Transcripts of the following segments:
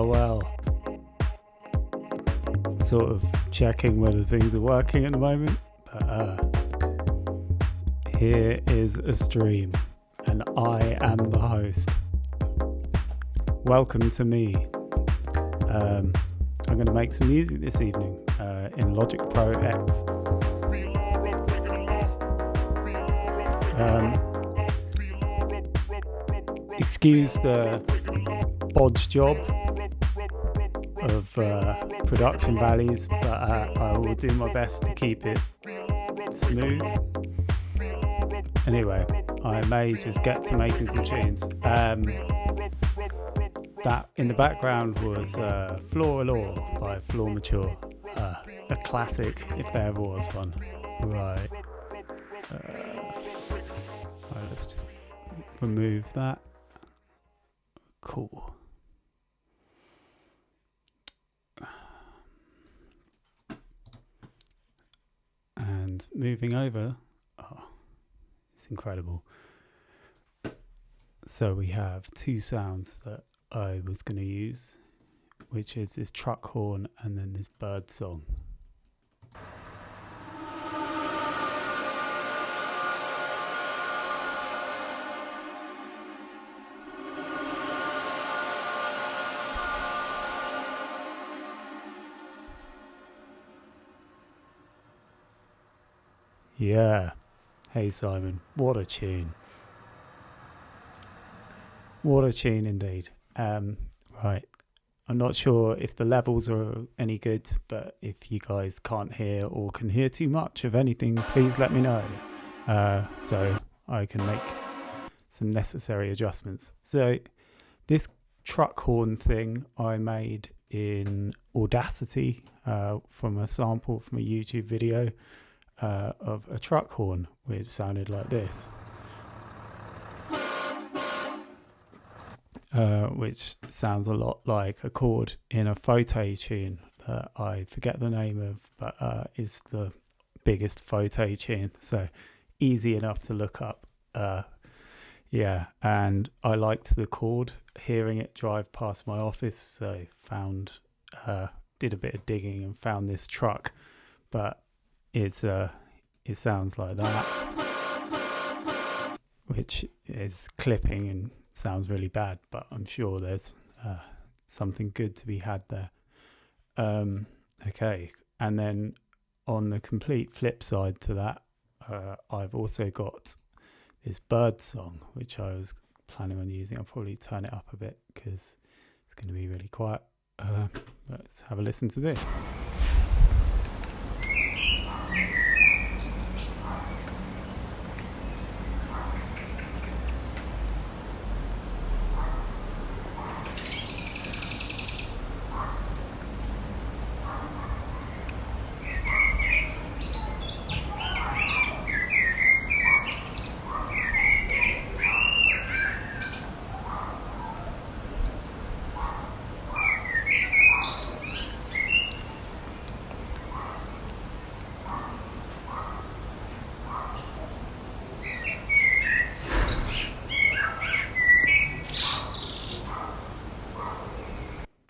Well. Sort of checking whether things are working at the moment, but here is a stream, and I am the host. Welcome to me. I'm going to make some music this evening in Logic Pro X. Excuse the bodge job of production values, but I will do my best to keep it smooth. Anyway, I may just get to making some tunes. That in the background was Floor Allure by Floor Mature, a classic if there ever was one. Right, let's just remove that. Cool. And moving over, it's incredible. So we have two sounds that I was going to use, which is this truck horn and then this bird song. Yeah. Hey Simon, what a tune. What a tune indeed. Right. I'm not sure if the levels are any good, but if you guys can't hear or can hear too much of anything, please let me know. So I can make some necessary adjustments. So this truck horn thing I made in Audacity from a sample from a YouTube video. Of a truck horn, which sounded like this, which sounds a lot like a chord in a foray tune that I forget the name of, but is the biggest foray tune, so easy enough to look up. Yeah, and I liked the chord, hearing it drive past my office, so did a bit of digging and found this truck, but it sounds like that, which is clipping and sounds really bad, but I'm sure there's something good to be had there. Okay, and then on the complete flip side to that, I've also got this bird song, which I was planning on using. I'll probably turn it up a bit because it's going to be really quiet. Let's have a listen to this.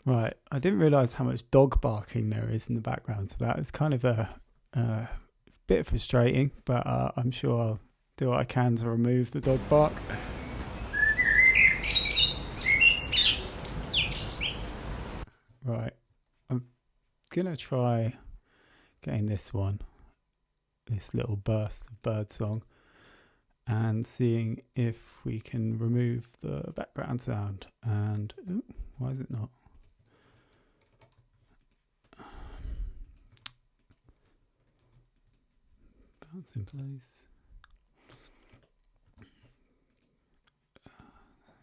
Right, I didn't realise how much dog barking there is in the background to that. It's kind of a bit frustrating, but I'm sure I'll do what I can to remove the dog bark. Right, I'm going to try getting this little burst of birdsong, and seeing if we can remove the background sound. And why is it not? Bounce in place.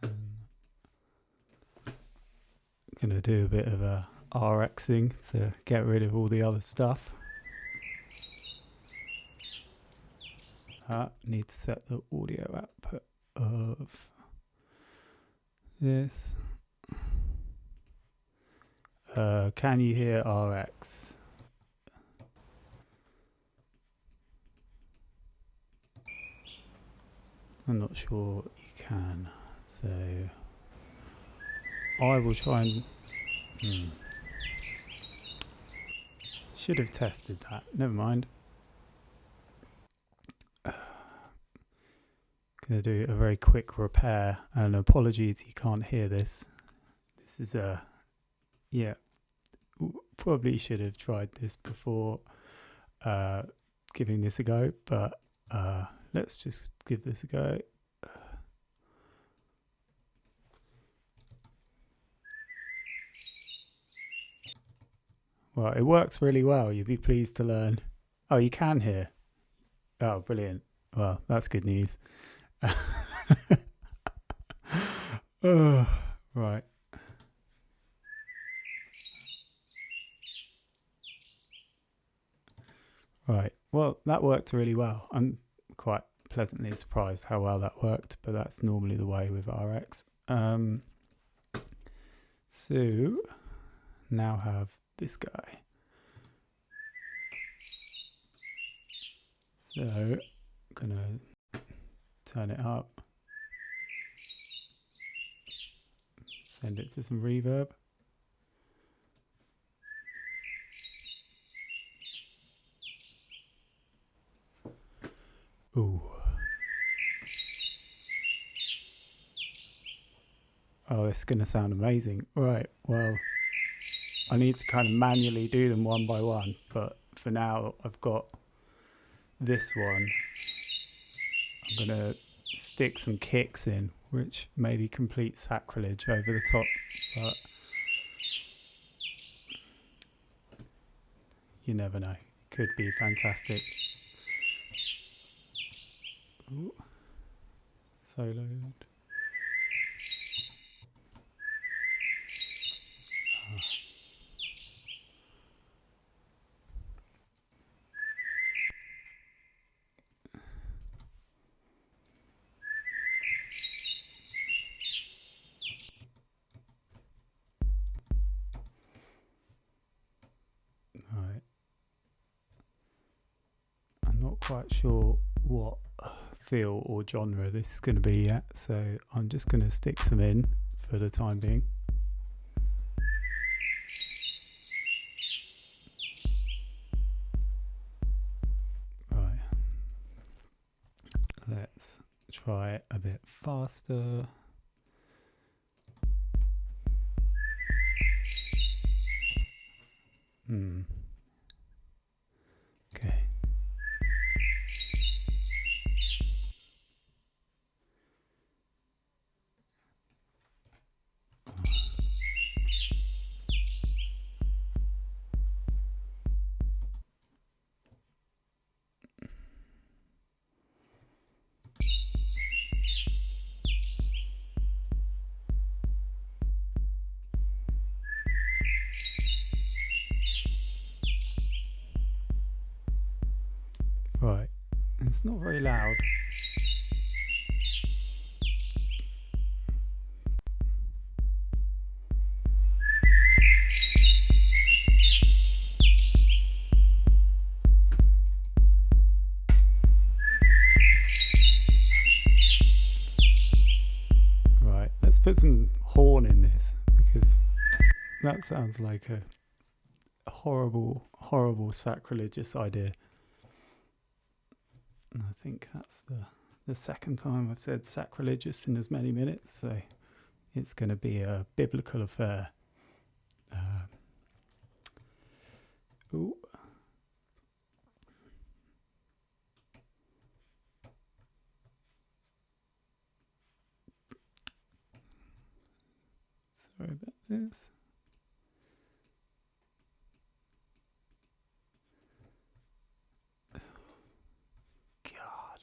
I'm going to do a bit of a RXing to get rid of all the other stuff. Need to set the audio output of this. Can you hear RX? I'm not sure you can, so I will try and should have tested that, never mind. Gonna do a very quick repair, and apologies you can't hear this. This is yeah, probably should have tried this before giving this a go, but let's just give this a go. Well, it works really well. You'd be pleased to learn. Oh, you can hear. Oh, brilliant. Well, that's good news. Oh, right. Right. Well, that worked really well. I'm quite pleasantly surprised how well that worked, but that's normally the way with RX. So now have this guy. So I'm gonna turn it up, send it to some reverb. Ooh. Oh, it's going to sound amazing. Right, well, I need to kind of manually do them one by one, but for now I've got this one. I'm going to stick some kicks in, which may be complete sacrilege over the top, but you never know. Could be fantastic. Ooh. Soloed. Right. I'm not quite sure what feel or genre this is going to be yet, so I'm just going to stick some in for the time being. Right, let's try it a bit faster. Okay. Right, it's not very loud. Right, let's put some horn in this, because that sounds like a horrible, horrible sacrilegious idea. And I think that's the second time I've said sacrilegious in as many minutes, so it's going to be a biblical affair. Ooh. Sorry about this. God.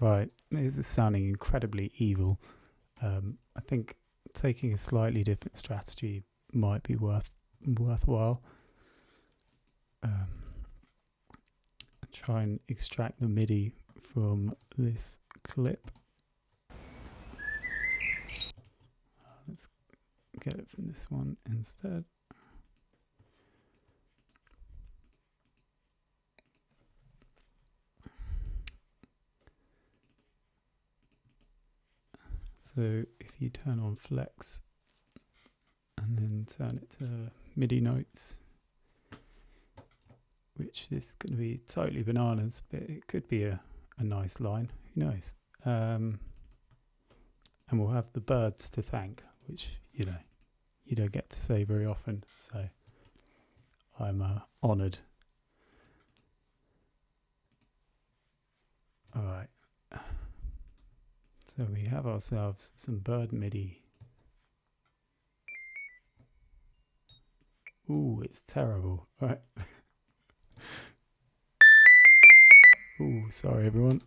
Right, this is sounding incredibly evil. I think taking a slightly different strategy might be worthwhile. Try and extract the MIDI from this clip. Let's get it from this one instead. So if you turn on flex and then turn it to MIDI notes, which is going to be totally bananas, but it could be a nice line, who knows. And we'll have the birds to thank, which, you know, you don't get to say very often, so I'm honoured. Alright, so we have ourselves some bird MIDI. Ooh, it's terrible, right? Ooh, sorry everyone.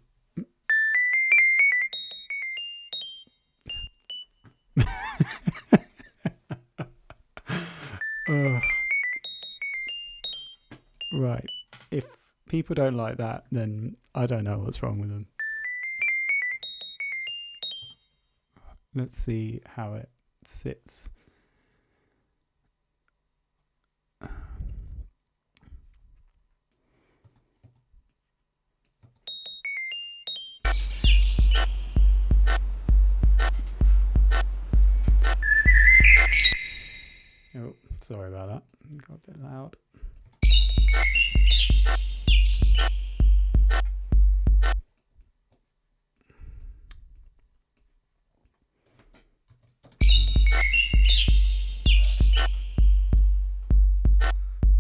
Right, if people don't like that, then I don't know what's wrong with them. Let's see how it sits. Oh, sorry about that. Got a bit loud.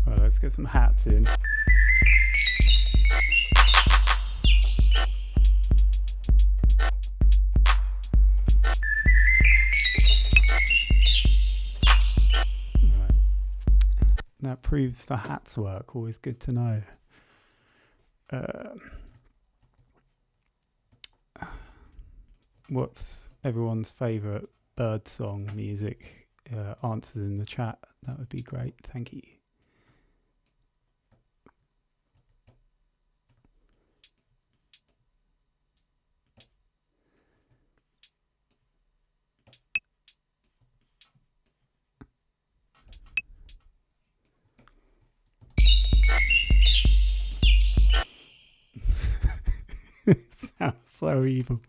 Right, let's get some hats in. That proves the hats work. Always good to know. What's everyone's favourite birdsong music? Answers in the chat. That would be great. Thank you. It sounds so evil.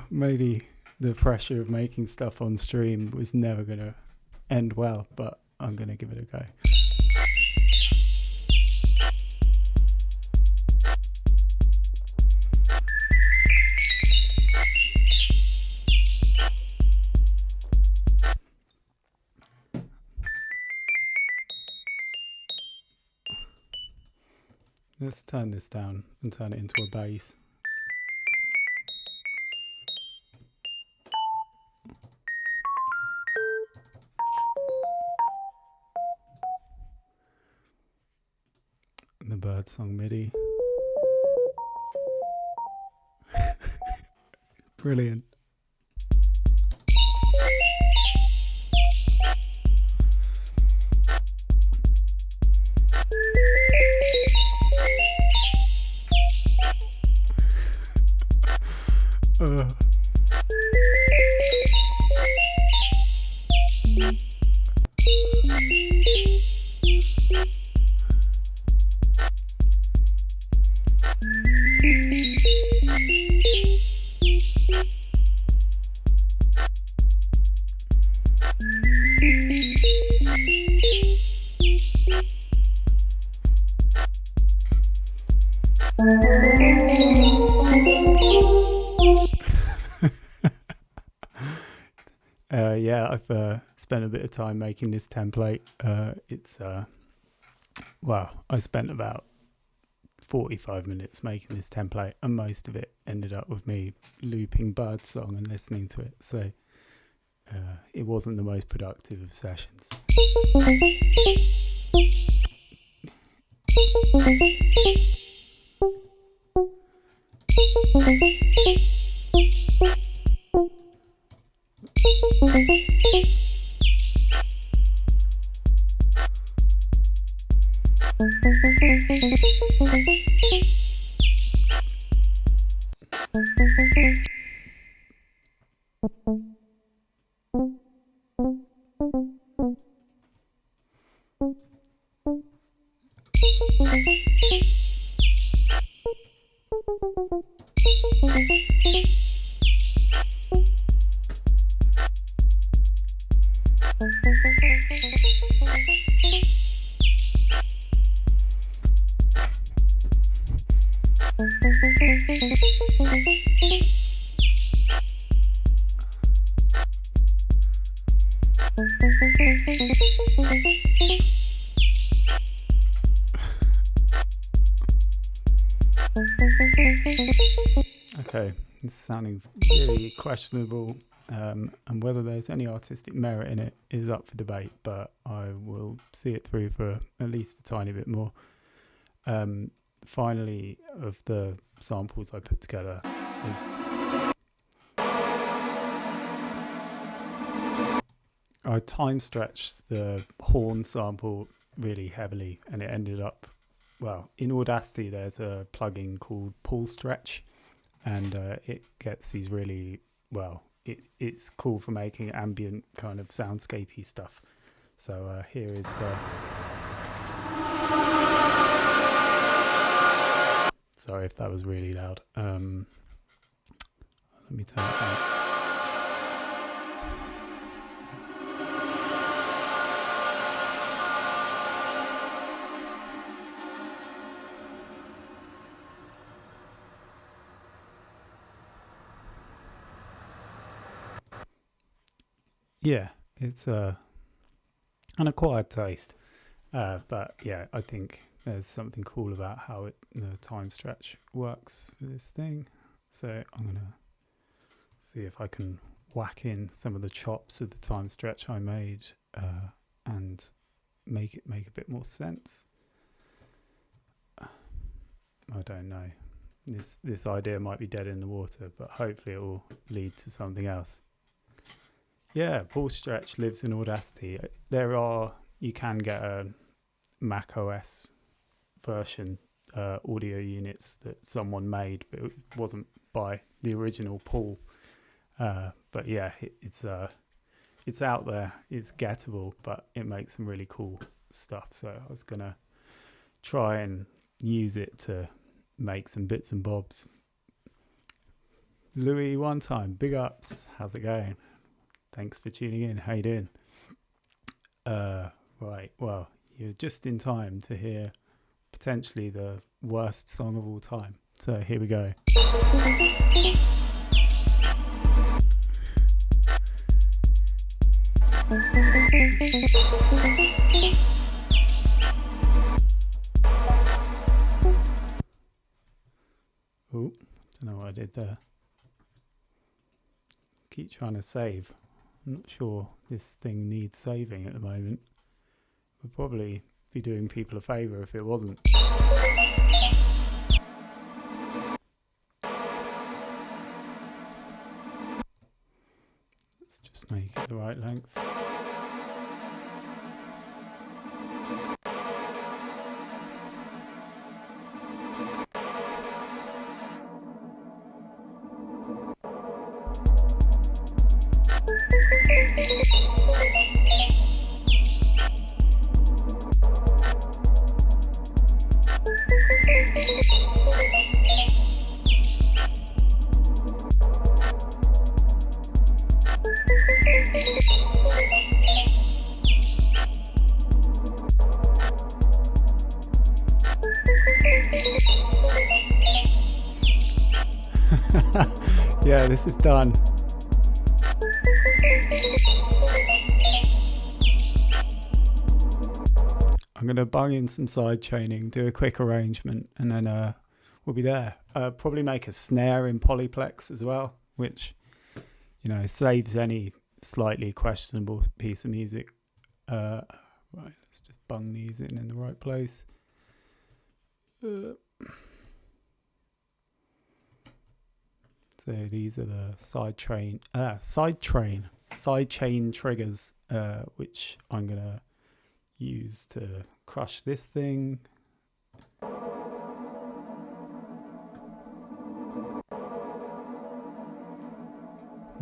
Maybe the pressure of making stuff on stream was never going to end well, but I'm going to give it a go. Let's turn this down and turn it into a bass. The birdsong MIDI. Brilliant. Yeah, I've spent a bit of time making this template. Well, I spent about 45 minutes making this template, and most of it ended up with me looping birdsong and listening to it. So it wasn't the most productive of sessions. Okay, it's sounding really questionable, and whether there's any artistic merit in it is up for debate, but I will see it through for at least a tiny bit more. Finally, of the samples I put together is I time stretched the horn sample really heavily, and it ended up, well, in Audacity there's a plugin called Pull Stretch, and it gets these really, well, it's cool for making ambient kind of soundscapey stuff. So here is the, sorry if that was really loud. Let me turn it down. Yeah, it's an acquired taste, but yeah, I think there's something cool about how the time stretch works for this thing. So I'm gonna see if I can whack in some of the chops of the time stretch I made and make it make a bit more sense. I don't know. This idea might be dead in the water, but hopefully it will lead to something else. Yeah, Pull Stretch lives in Audacity. You can get a Mac OS version audio units that someone made, but it wasn't by the original Paul. But yeah, it's out there. It's gettable, but it makes some really cool stuff. So I was gonna try and use it to make some bits and bobs. Louis, one time, big ups. How's it going? Thanks for tuning in. How you doing? Right, well, you're just in time to hear potentially the worst song of all time. So here we go. Oh, don't know what I did there. Keep trying to save. I'm not sure this thing needs saving at the moment. Would probably be doing people a favour if it wasn't. Let's just make it the right length. Yeah, this is done. I'm going to bung in some side chaining, do a quick arrangement, and then we'll be there. Probably make a snare in polyplex as well, which, you know, saves any slightly questionable piece of music. Right, let's just bung these in the right place. So these are the side chain triggers, which I'm gonna use to crush this thing.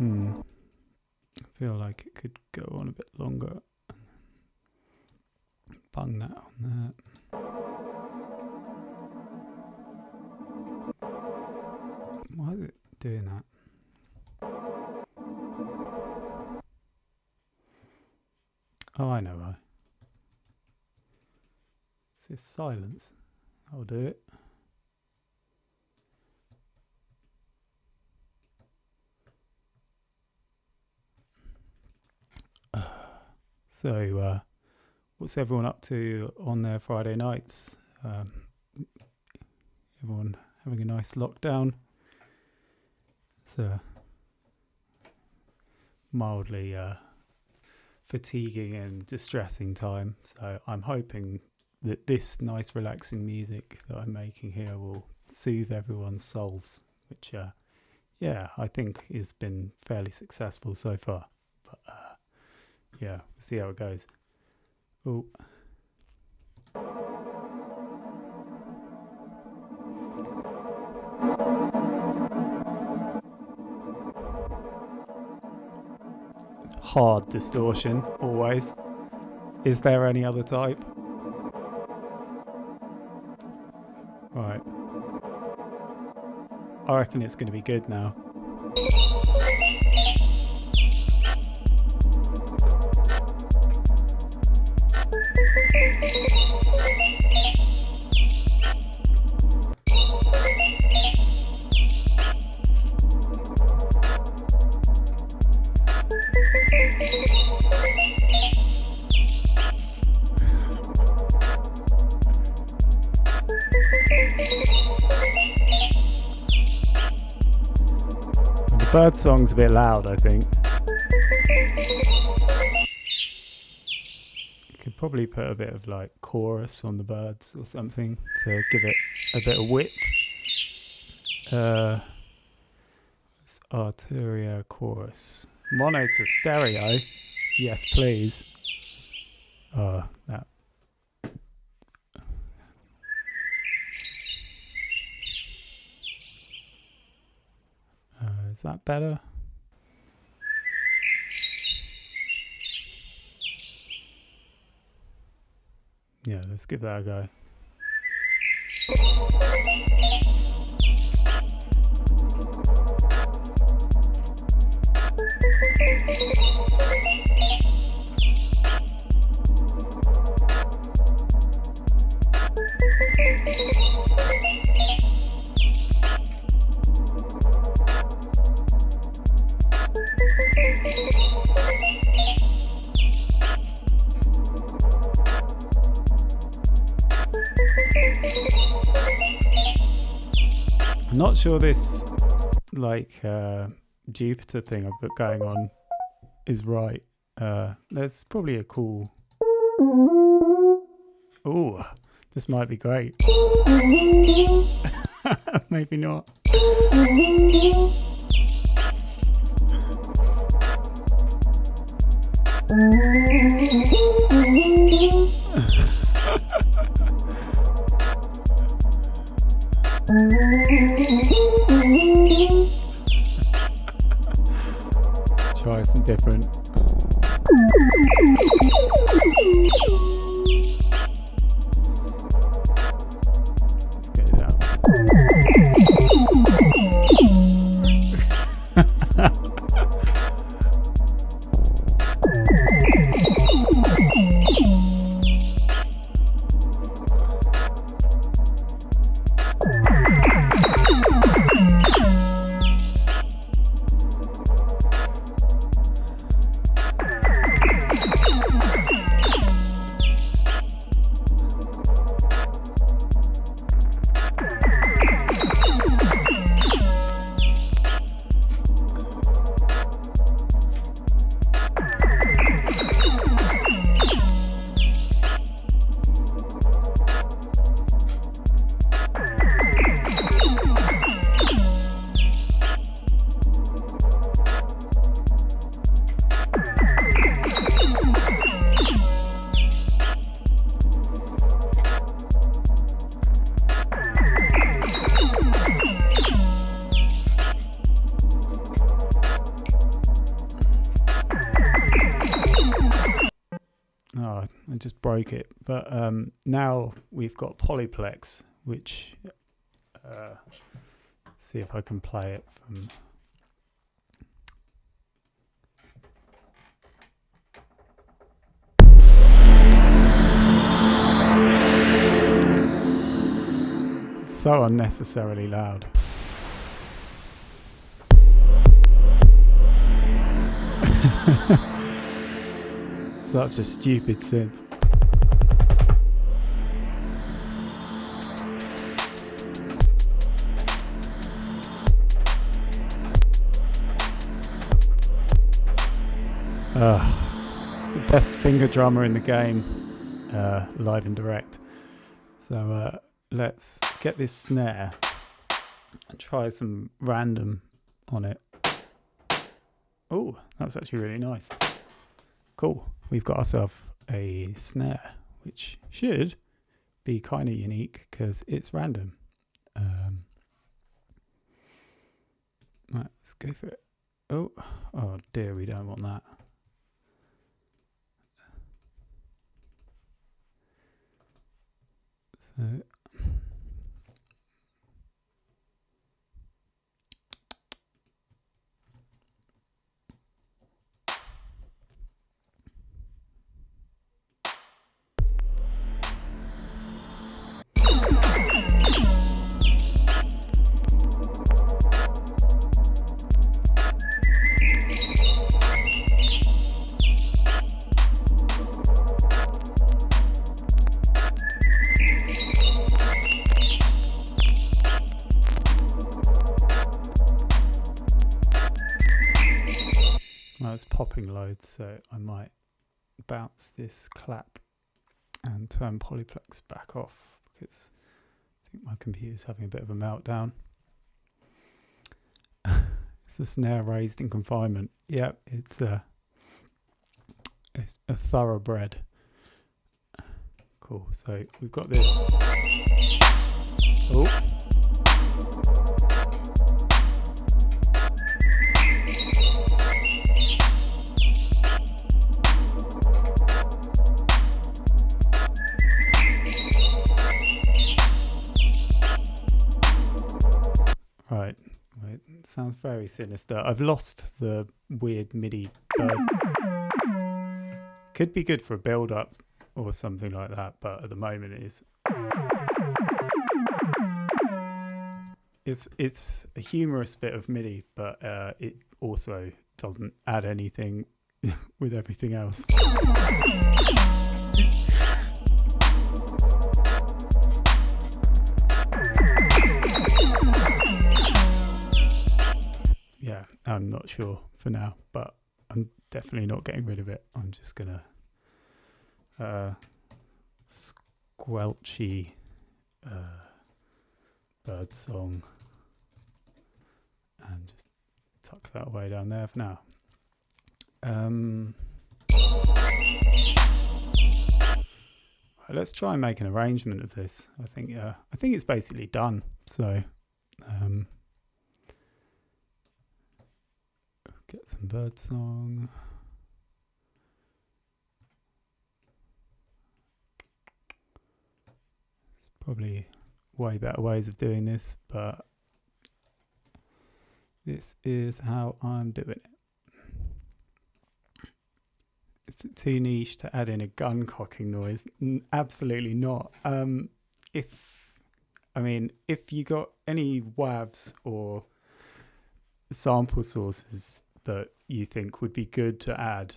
I feel like it could go on a bit longer. Bung that on there. Why is it doing that? Oh, I know why. It's this silence. I'll do it. So, what's everyone up to on their Friday nights? Everyone having a nice lockdown? It's a mildly fatiguing and distressing time. So I'm hoping that this nice relaxing music that I'm making here will soothe everyone's souls, which, I think has been fairly successful so far. But we'll see how it goes. Oh. Hard distortion, always. Is there any other type? Right. I reckon it's going to be good now. Birdsong's a bit loud, I think. Could probably put a bit of like chorus on the birds or something to give it a bit of width. Arturia chorus. Mono to stereo. Yes, please. That. Is that better? Yeah, let's give that a go. I'm not sure this Jupiter thing I've got going on is right. There's probably a cool... Ooh, this might be great. Maybe not. Try some different. Let's get it out. just broke it. But now we've got polyplex, which see if I can play it from. So unnecessarily loud. Such a stupid synth. The best finger drummer in the game, live and direct. So let's get this snare and try some random on it. Oh, that's actually really nice. Cool. We've got ourselves a snare, which should be kind of unique because it's random. Right, let's go for it. Oh dear, we don't want that. So well, it's popping loads, so I might bounce this clap and turn polyplex back off because I think my computer's having a bit of a meltdown. It's a snare raised in confinement. Yep, it's a thoroughbred. Cool, so we've got this. Oh. Right, it sounds very sinister. I've lost the weird MIDI bird. Could be good for a build-up or something like that, but at the moment it's a humorous bit of MIDI, but it also doesn't add anything with everything else. Yeah, I'm not sure for now, but I'm definitely not getting rid of it. I'm just gonna squelchy birdsong and just tuck that away down there for now. Right, let's try and make an arrangement of this. I think it's basically done. So get some birdsong. There's probably way better ways of doing this, but this is how I'm doing it. Is it too niche to add in a gun cocking noise? Absolutely not. If you got any WAVs or sample sources that you think would be good to add,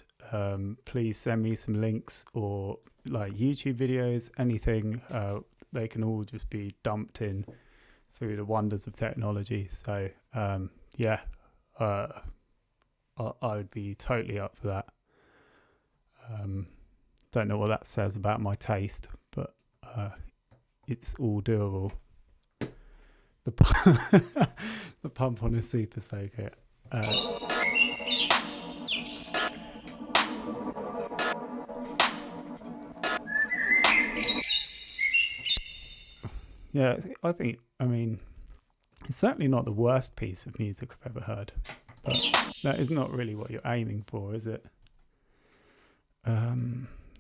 please send me some links or like YouTube videos, anything. They can all just be dumped in through the wonders of technology. So I would be totally up for that. Don't know what that says about my taste, but it's all doable. The pump on a super soaker. Yeah, I mean, it's certainly not the worst piece of music I've ever heard, but that is not really what you're aiming for, is it?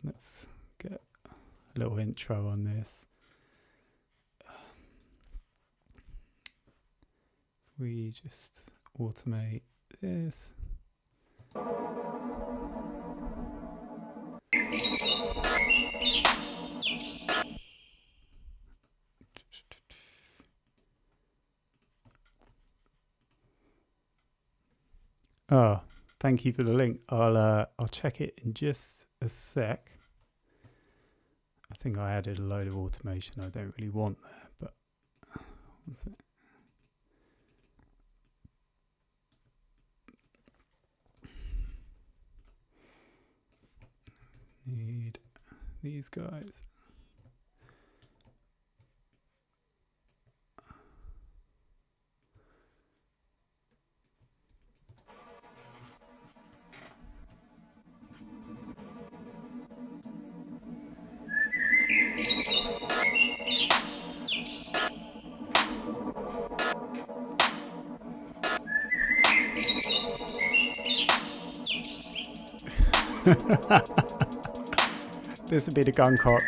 Let's get a little intro on this. We just automate this. Oh, thank you for the link. I'll check it in just a sec. I think I added a load of automation I don't really want there, but one sec. Need these guys. This would be the gun cock.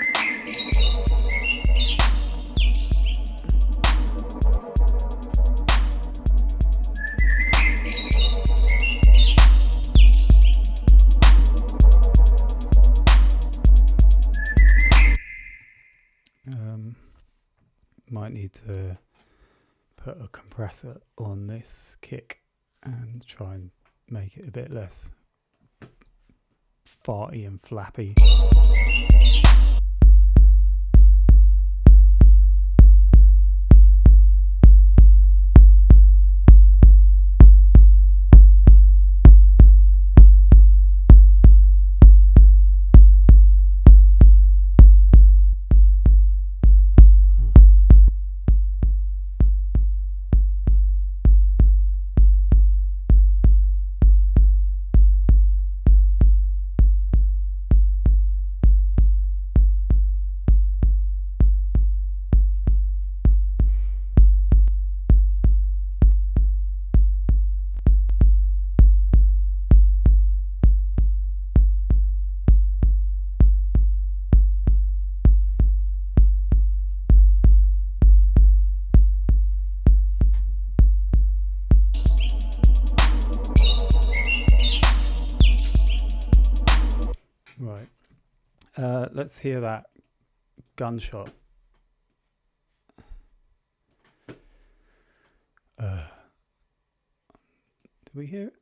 Might need to put a compressor on this kick and try and make it a bit less farty and flappy. Right. Let's hear that gunshot. Did we hear it?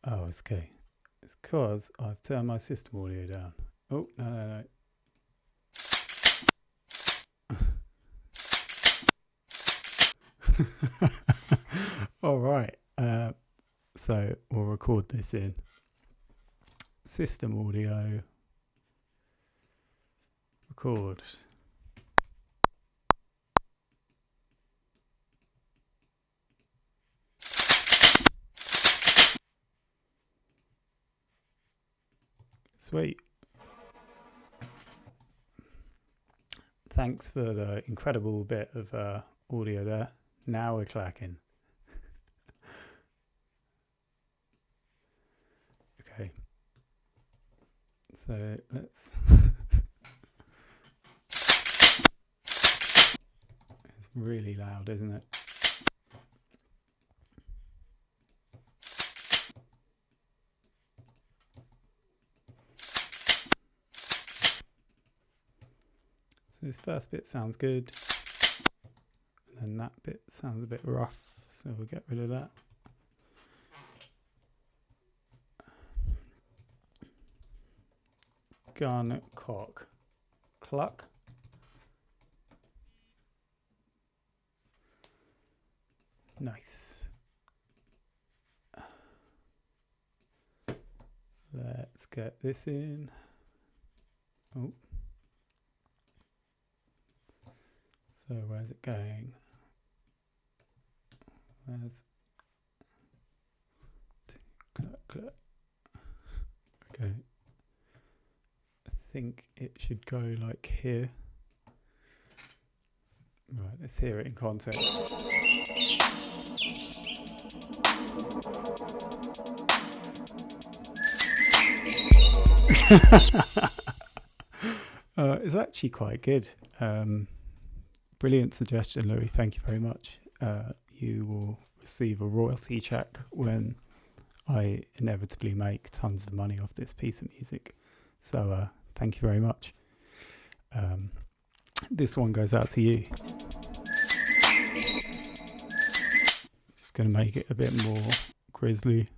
Oh, it's okay. It's because I've turned my system audio down. Oh, no. All right. So we'll record this in system audio. Record. Sweet. Thanks for the incredible bit of audio there. Now we're clacking. Okay. So let's... It's really loud, isn't it? So this first bit sounds good. And then that bit sounds a bit rough, so we'll get rid of that. Gun cock cluck. Nice. Let's get this in. Oh. So where's it going? Where's cluck, cluck. Okay. I think it should go like here. Right, let's hear it in context. It's actually quite good. Brilliant suggestion, Louis. Thank you very much. You will receive a royalty check when I inevitably make tons of money off this piece of music. So thank you very much. This one goes out to you. Just going to make it a bit more grisly.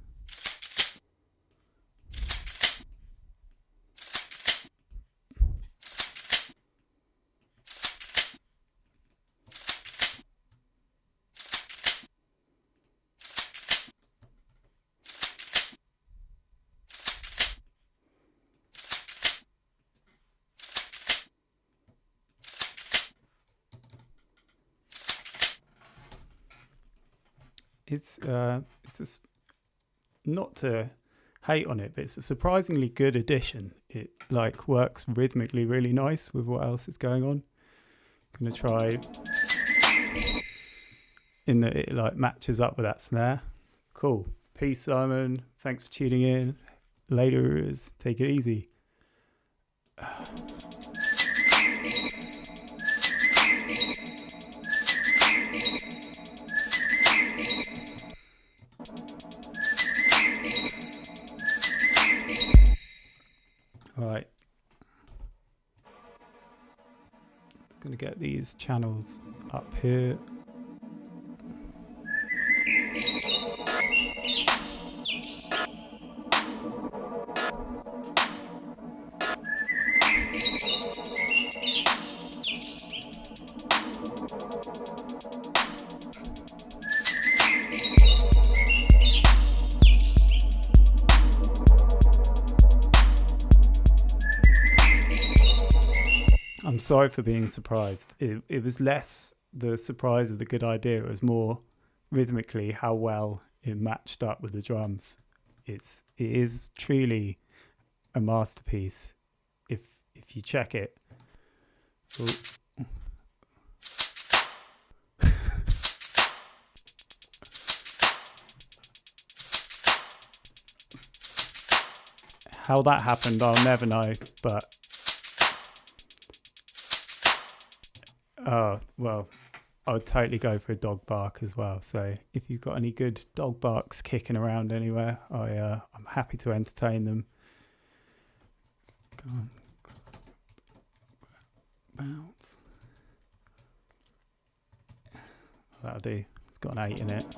It's just not to hate on it, but it's a surprisingly good addition. It like works rhythmically really nice with what else is going on. I'm gonna try in that it like matches up with that snare. Cool. Peace, Simon. Thanks for tuning in. Laterers. Take it easy. All right. I'm going to get these channels up here. I'm sorry for being surprised. It was less the surprise of the good idea. It was more rhythmically how well it matched up with the drums. It is truly a masterpiece if you check it. How that happened, I'll never know, but oh, well, I would totally go for a dog bark as well. So if you've got any good dog barks kicking around anywhere, I'm happy to entertain them. Go on. Bounce. That'll do. It's got an 8 in it.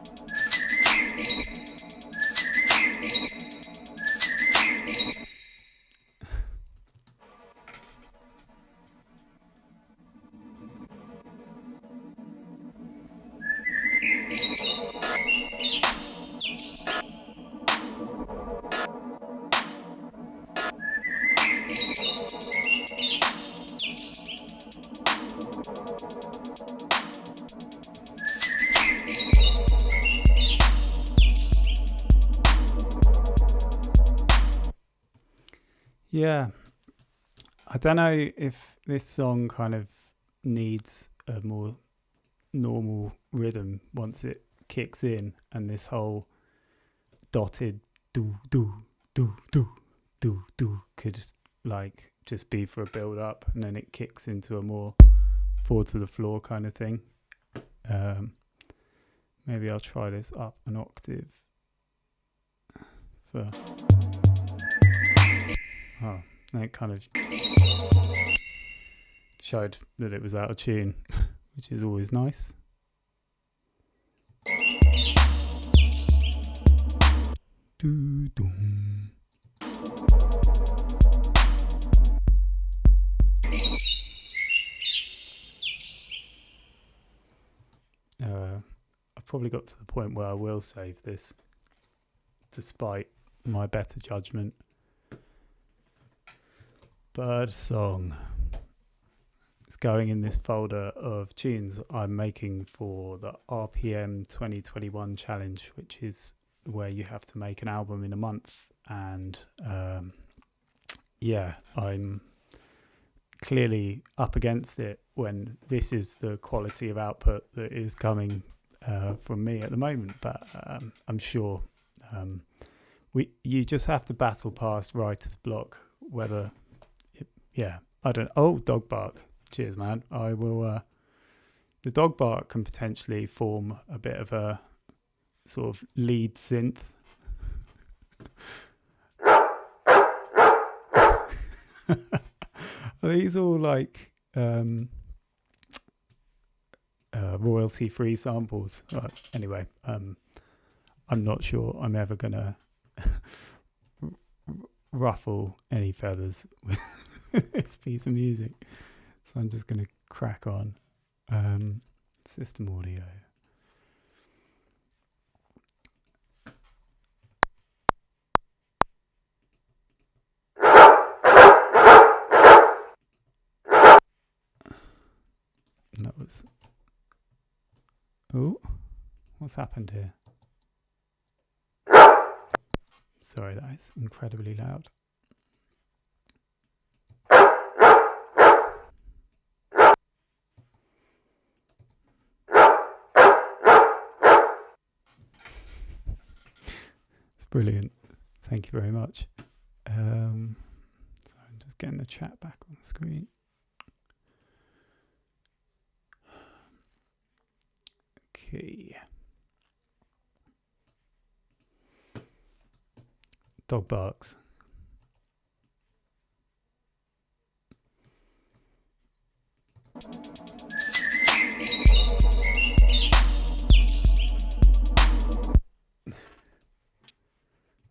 Yeah, I don't know if this song kind of needs a more normal rhythm once it kicks in, and this whole dotted do do do do do do could like just be for a build up, and then it kicks into a more four to the floor kind of thing. Maybe I'll try this up an octave for. Oh, it kind of showed that it was out of tune, which is always nice. Doo-dum. I've probably got to the point where I will save this, despite my better judgment. Birdsong. It's going in this folder of tunes I'm making for the RPM 2021 challenge, which is where you have to make an album in a month. And yeah, I'm clearly up against it when this is the quality of output that is coming from me at the moment. But I'm sure you just have to battle past writer's block, whether... Yeah, I don't. Oh, dog bark. Cheers, man. I will. The dog bark can potentially form a bit of a sort of lead synth. Are these all like royalty-free samples? Anyway, I'm not sure I'm ever gonna ruffle any feathers with this piece of music, so I'm just gonna crack on. System audio. That was. Oh, what's happened here? Sorry, that is incredibly loud. It's brilliant. Thank you very much. So I'm just getting the chat back on the screen. Okay. Dog barks.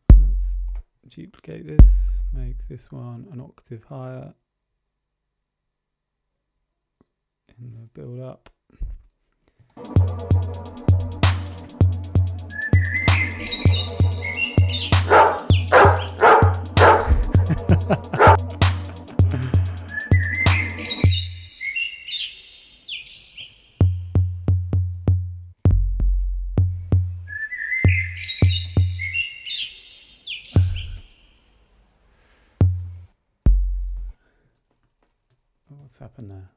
Let's duplicate this, make this one an octave higher in the build up. What's happened there?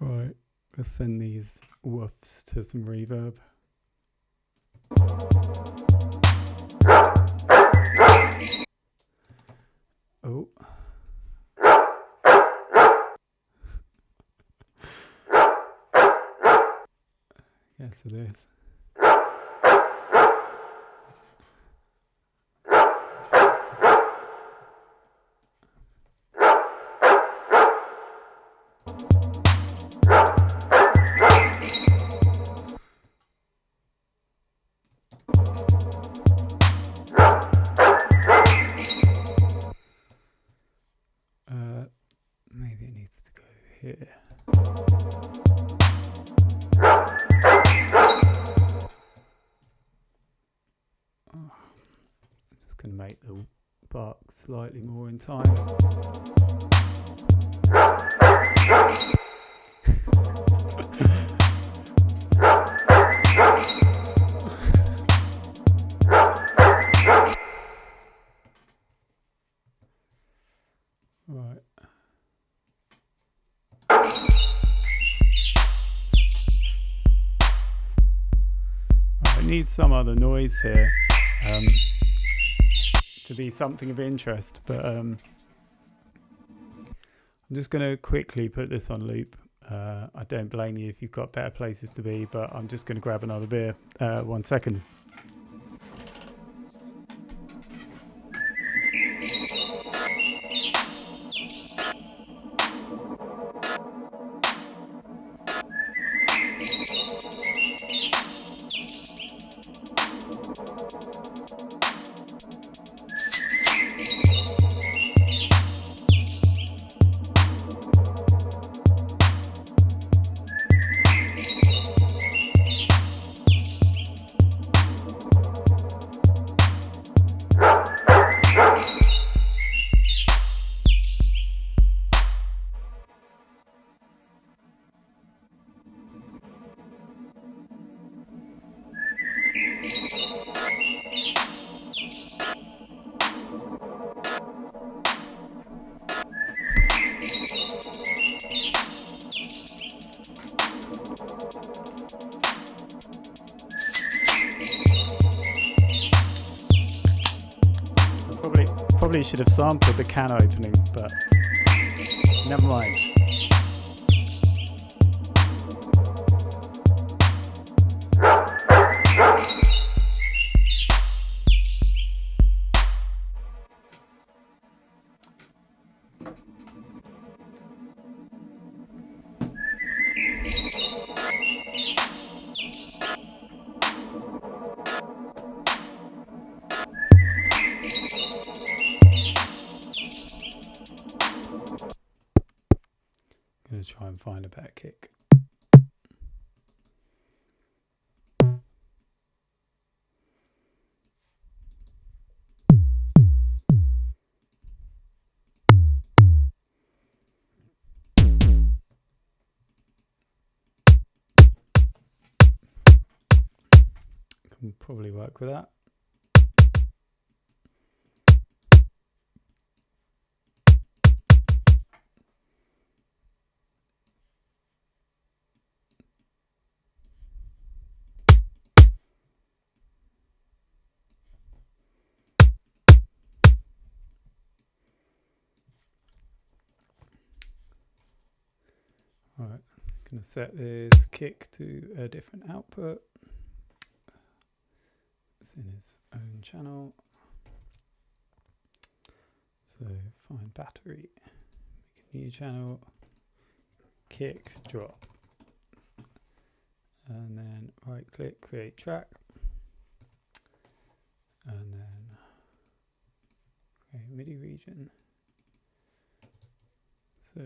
Right, let's send these woofs to some reverb. Oh. Yes, it is. Maybe it needs to go here. I'm just going to make the bark slightly more in time. Right. I need some other noise here to be something of interest, but I'm just going to quickly put this on loop. I don't blame you if you've got better places to be, but I'm just going to grab another beer. 1 second. probably should have sampled the can opening, but never mind. Gonna try and find a better kick. Can probably work with that. Alright, I'm going to set this kick to a different output. It's in its own channel. So find battery, make a new channel, kick, drop. And then right click, create track. And then create MIDI region. So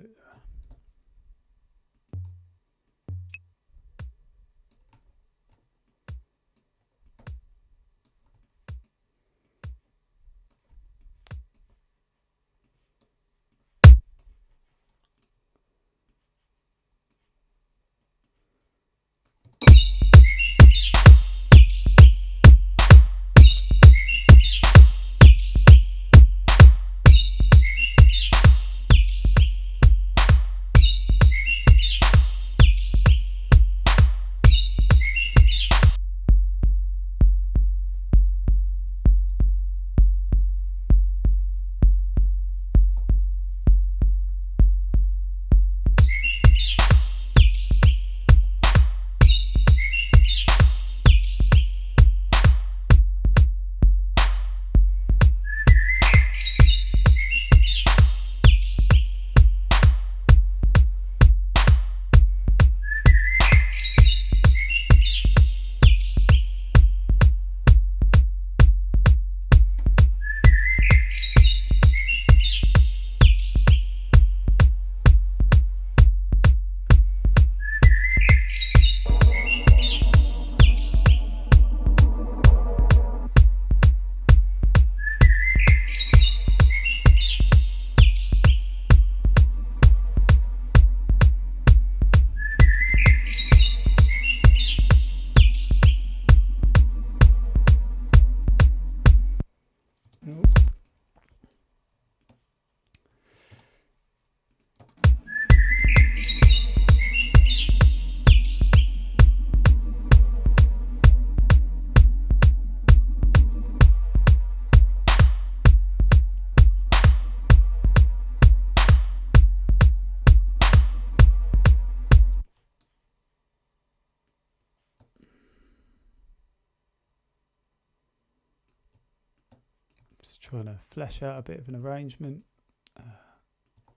just trying to flesh out a bit of an arrangement.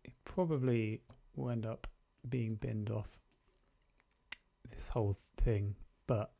It probably will end up being binned off this whole thing, but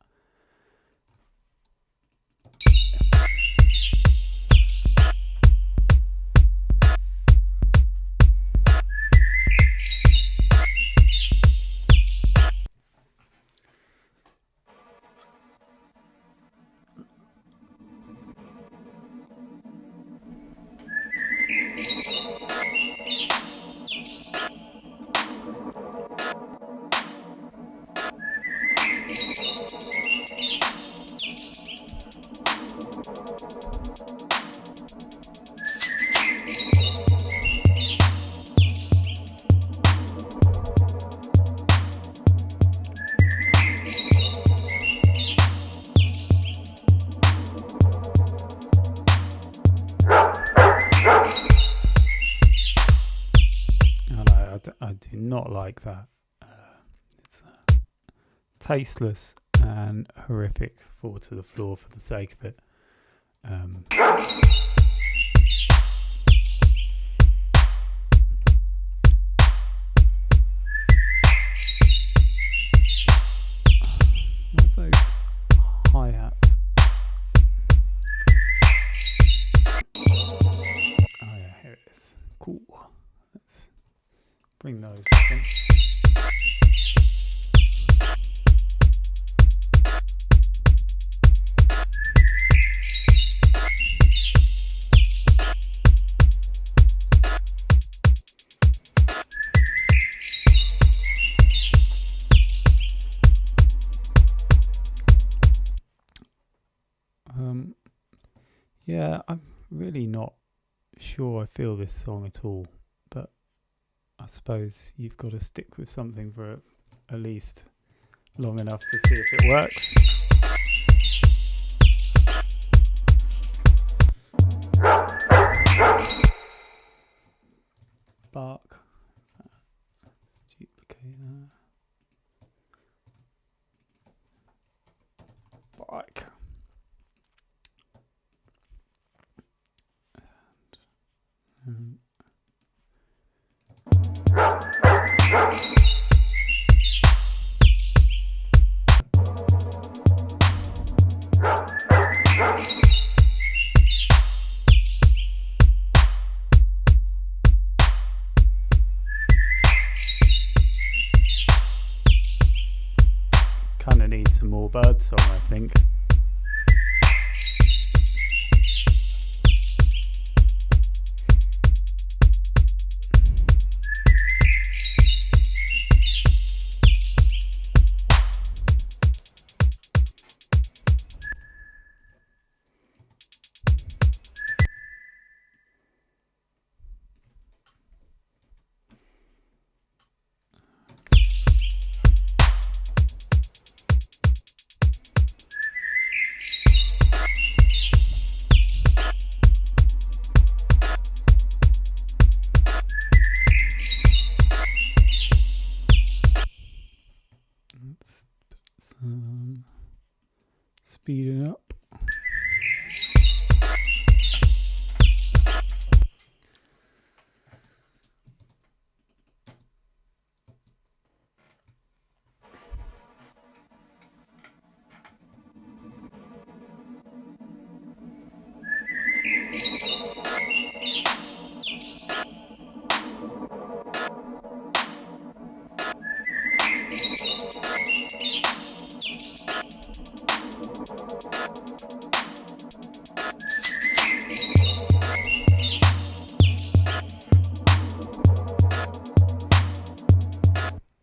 do not like that. It's tasteless and horrific. Fall to the floor for the sake of it. What's those hi-hats? Oh yeah, here it is. Cool. Let's bring those back in. Yeah, I'm really not sure I feel this song at all, but I suppose you've got to stick with something for at least long enough to see if it works. Bark. Let's duplicate that. Bark. Kind of need some more birdsong, I think. Let's put some speeding up.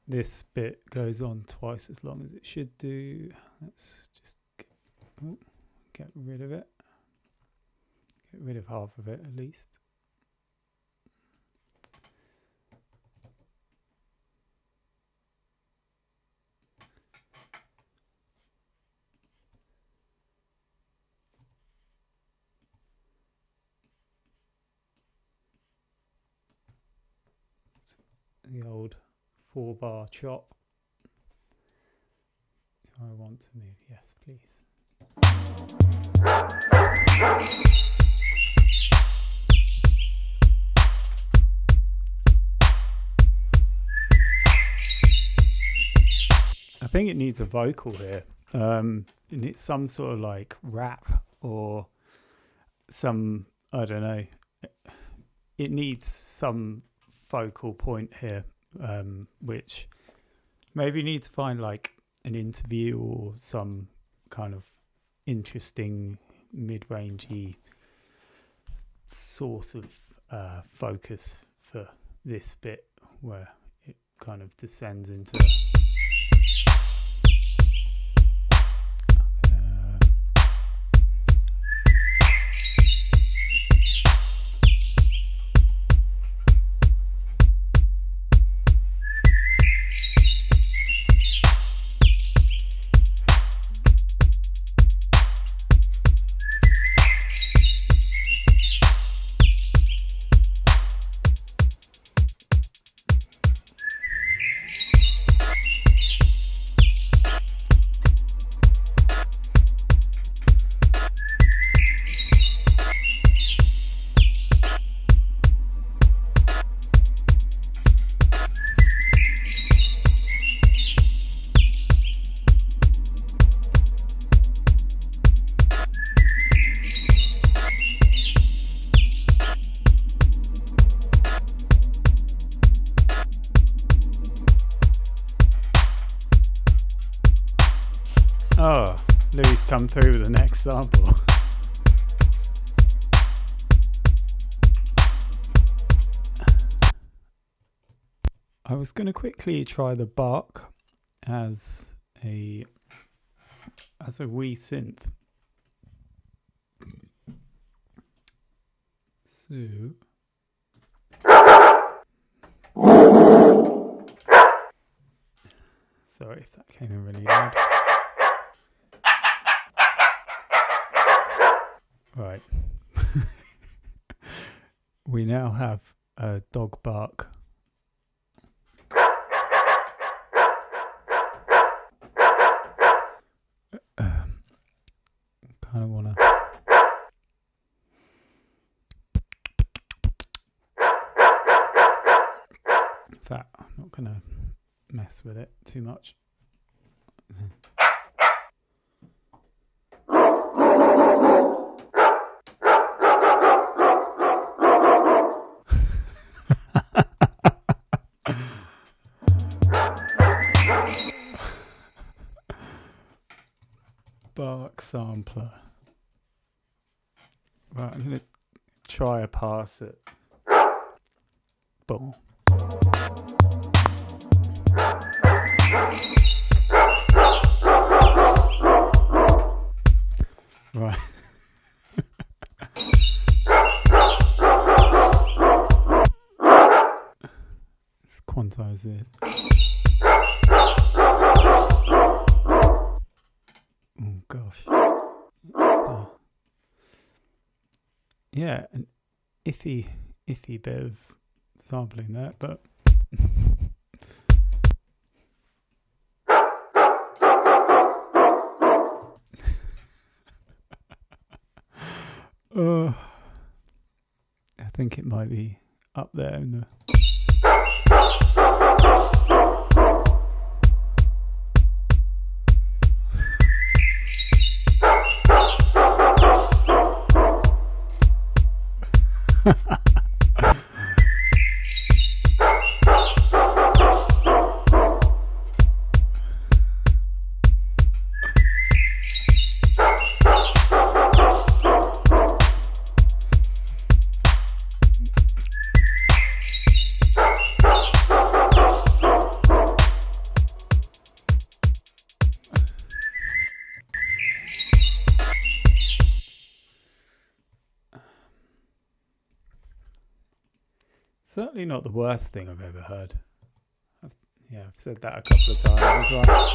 This bit goes on twice as long as it should do. Let's just get rid of it. Get rid of half of it at least. The old 4-bar chop. Do I want to move? Yes, please. I think it needs a vocal here. And it's some sort of like rap or some, I don't know. It needs some focal point here. Which maybe need to find like an interview or some kind of interesting mid-rangey source of focus for this bit where it kind of descends into come through with the next sample. I was going to quickly try the bark as a wee synth. So sorry if that came in really loud. Right. We now have a dog bark. Kind of want to. In fact, I'm not going to mess with it too much. Bark sampler. Right, I'm going to try a pass at boom. Right. Let's quantize this. Oh gosh. Yeah, an iffy bit of sampling there, but I think it might be up there in the certainly not the worst thing I've ever heard. I've said that a couple of times as well.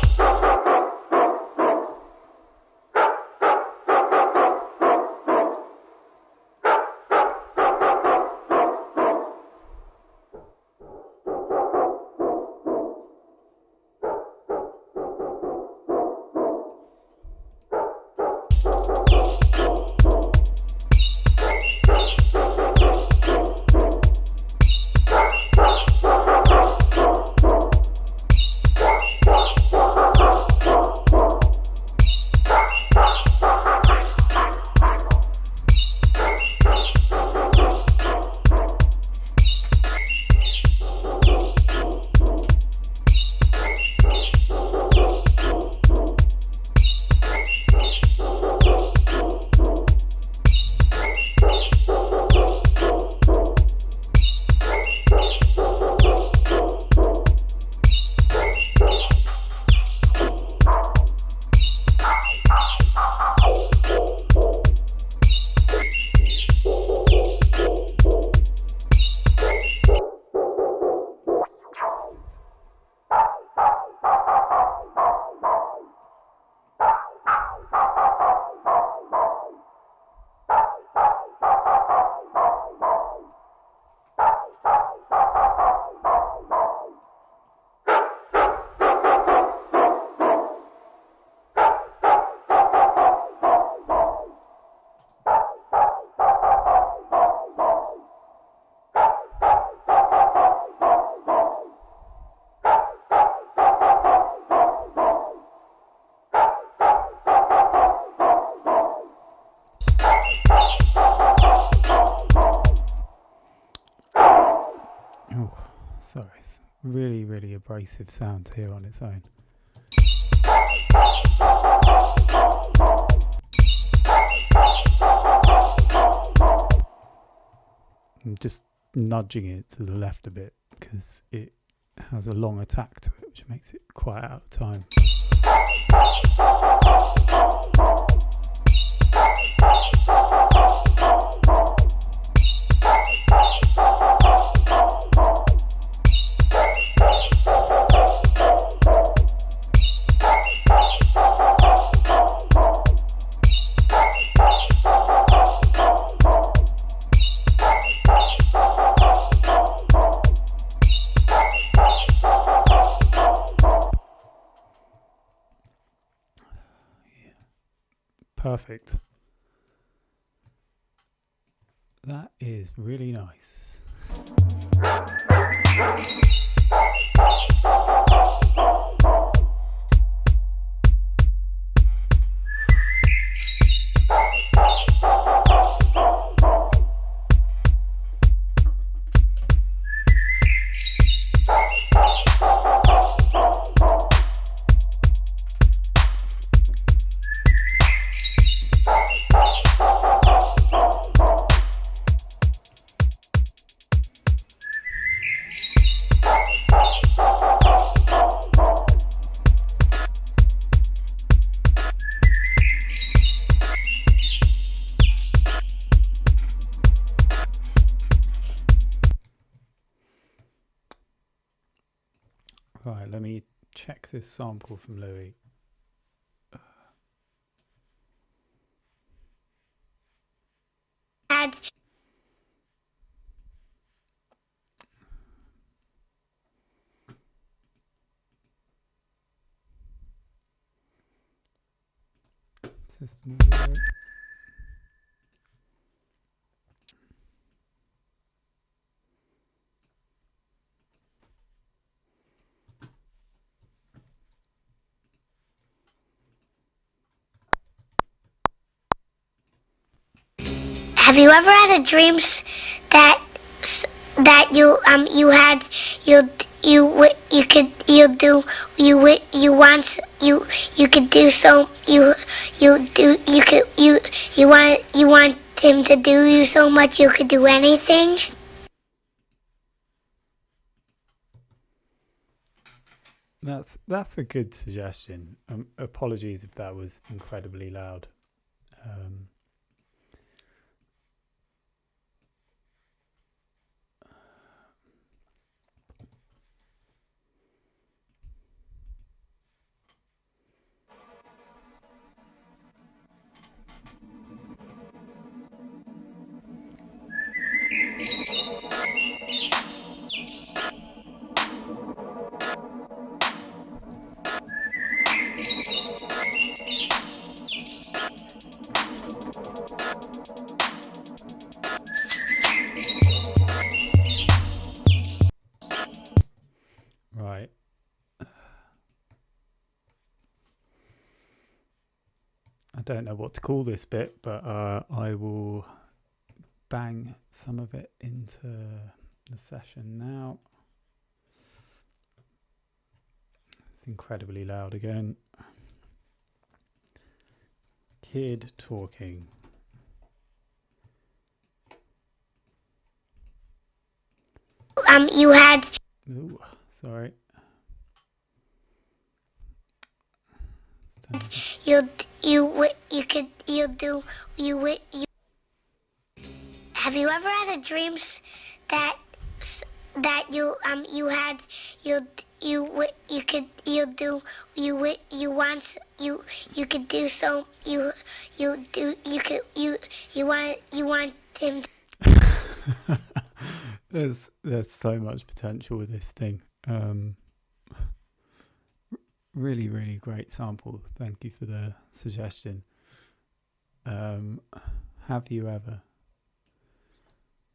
Sorry, it's really, really abrasive sound here on its own. I'm just nudging it to the left a bit because it has a long attack to it, which makes it quite out of time. Perfect. That is really nice. Right, let me check this sample from Louis. System audio. Have you ever had a dream that you had you could do so you want him to do you so much you could do anything? That's a good suggestion. Apologies if that was incredibly loud. Right. I don't know what to call this bit, but I will bang some of it into the session now. It's incredibly loud again. Kid talking. You had. Ooh, sorry. Have you ever had a dream that you could do so you want him to There's so much potential with this thing. Really, really great sample. Thank you for the suggestion. Have you ever?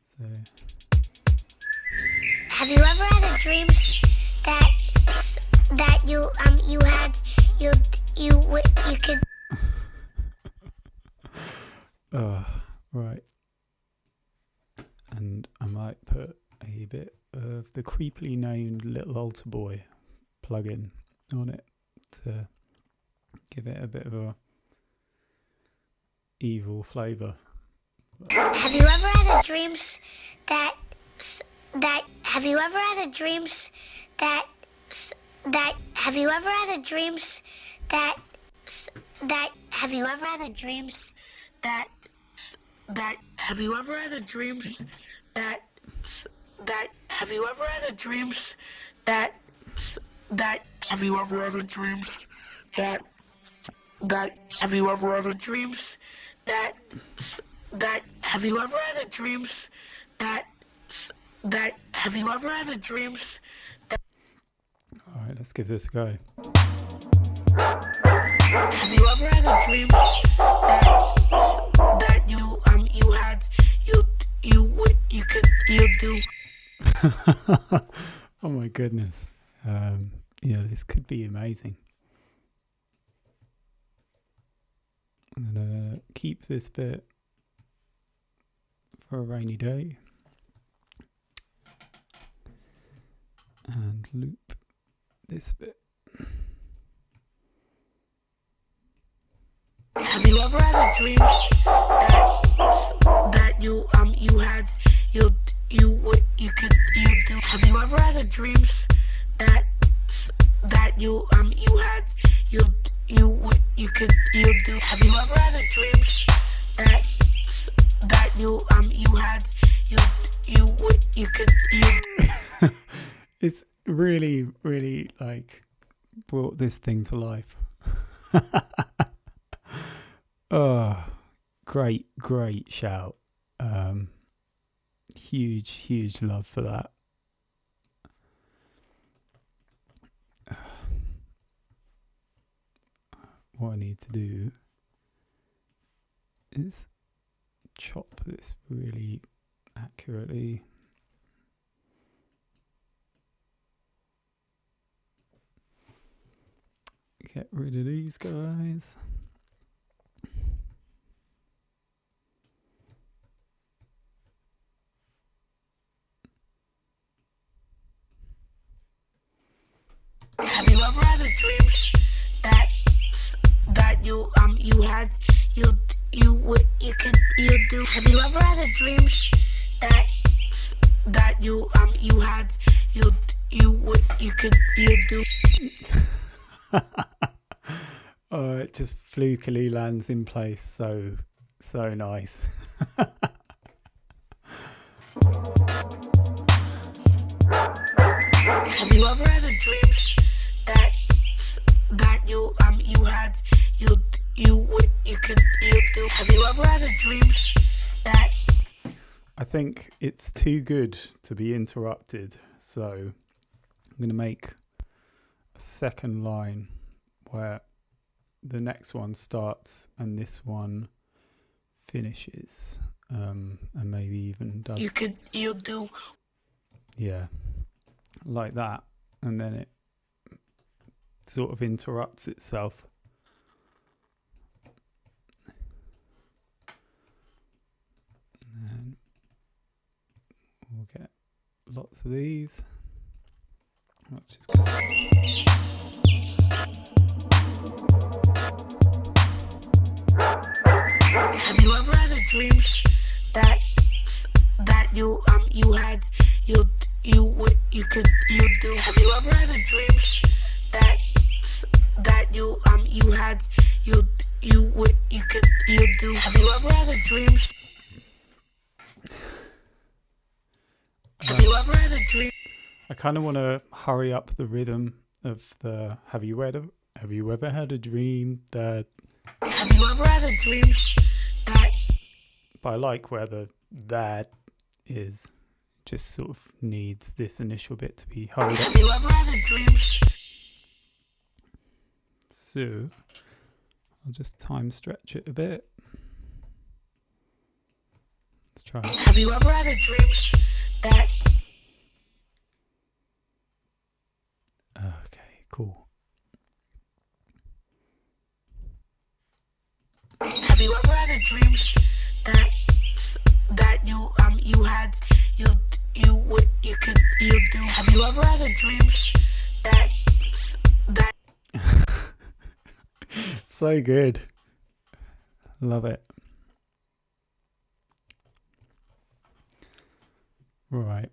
So. Have you ever had a dream that you could? Right. And I might put a bit of the creepily named Little Altar Boy plugin on it to give it a bit of a evil flavour. Have you ever had a dream that have you ever had a dreams that have you ever had a dreams that have you ever had a dreams that have you ever had a dreams that have you ever had a dreams that have you ever had a dreams that have you ever had a dreams that have you ever had a dreams that have you ever had a dreams that All right, let's give this a go. have you ever had a dreams that you had you do Oh my goodness. Yeah, this could be amazing. I'm gonna keep this bit for a rainy day and loop this bit. Have you ever had a dream that you had you do? Have you ever had a dreams that you had you do? Have you ever had a dreams that you had you It's really, really like brought this thing to life. Oh, great shout. Huge love for that. What I need to do is chop this really accurately. Get rid of these guys. Have you ever had a dream that you had you do? Have you ever had a dream that you had you do? Oh, it just flukily lands in place. So nice. Have you ever had a dream that you had you do? Have you ever had a dream that? I think it's too good to be interrupted, so I'm going to make a second line where the next one starts and this one finishes, and maybe even does. You do. Yeah, like that, and then it sort of interrupts itself. And then we'll get lots of these. Let's just go. Have you ever had a dream that you had you do? Have you ever had a dream that you had you do? Have you ever had a dream? Have you ever had a dream? I kind of want to hurry up the rhythm of the have you ever had a dream that. Have you ever had a dream that? But I like where the that is. Just sort of needs this initial bit to be hurried up. Have you ever had a dream? So I'll just time stretch it a bit. Let's try it. Have you ever had a dream that? Okay, cool. Have you ever had a dream that you had you do? Have you ever had a dream that? So good. Love it. Right.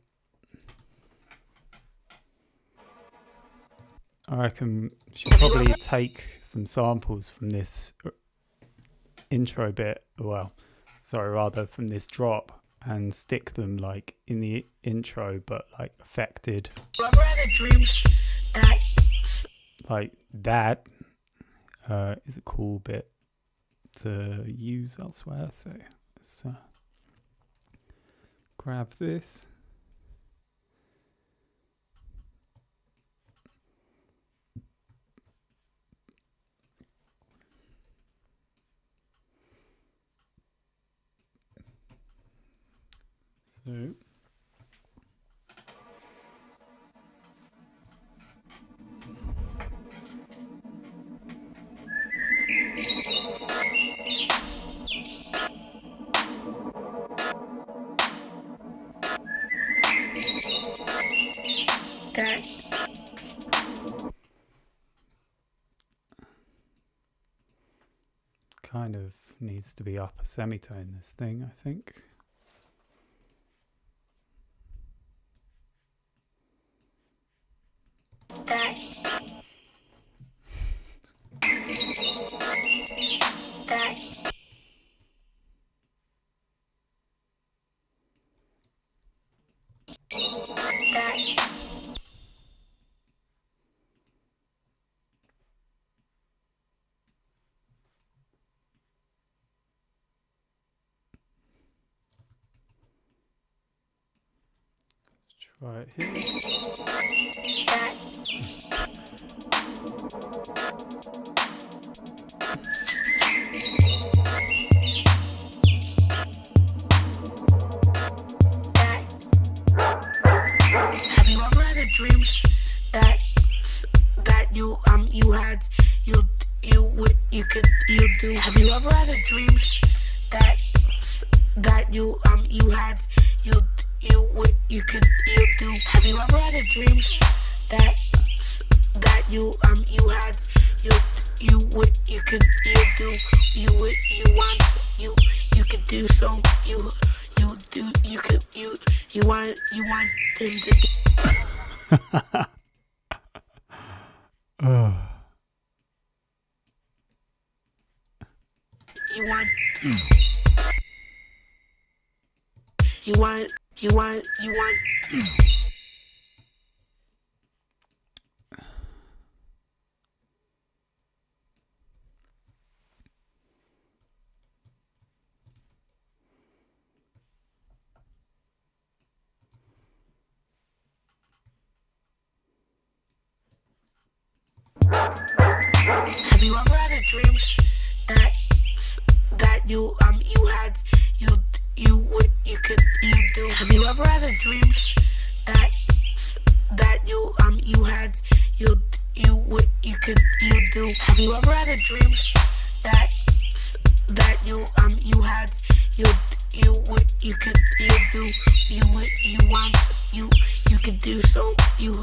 I reckon we should probably take some samples from this intro bit, rather from this drop, and stick them like in the intro, but like affected. Ever had a dream that like that is a cool bit to use elsewhere. So let's grab this. So that kind of needs to be up a semitone, this thing, I think. that Try it here. Have you ever had a dream that you had you do? Have you ever had a dream that you had you do? Have you ever had a dream that you had you could do? You could do so you want him to do. You want. Have you ever had a dream that you had you could do? Have you ever had a dream that you had you could do? Have you ever had a dream that you had you could do? You could do so you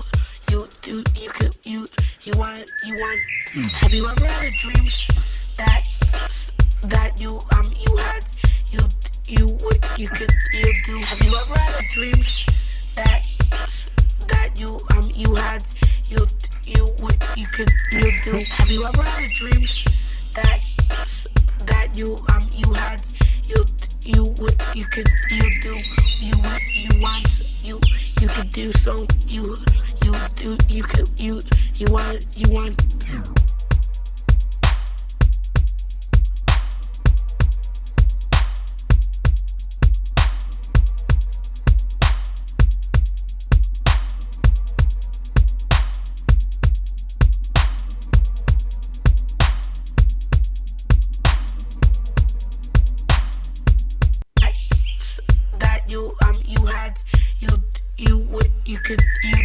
want. Have you ever had a dream that you had you could do? Have you ever had a dream that you had you could do? Have you ever had a dream that you had you could do? You want. You could do so you want. You could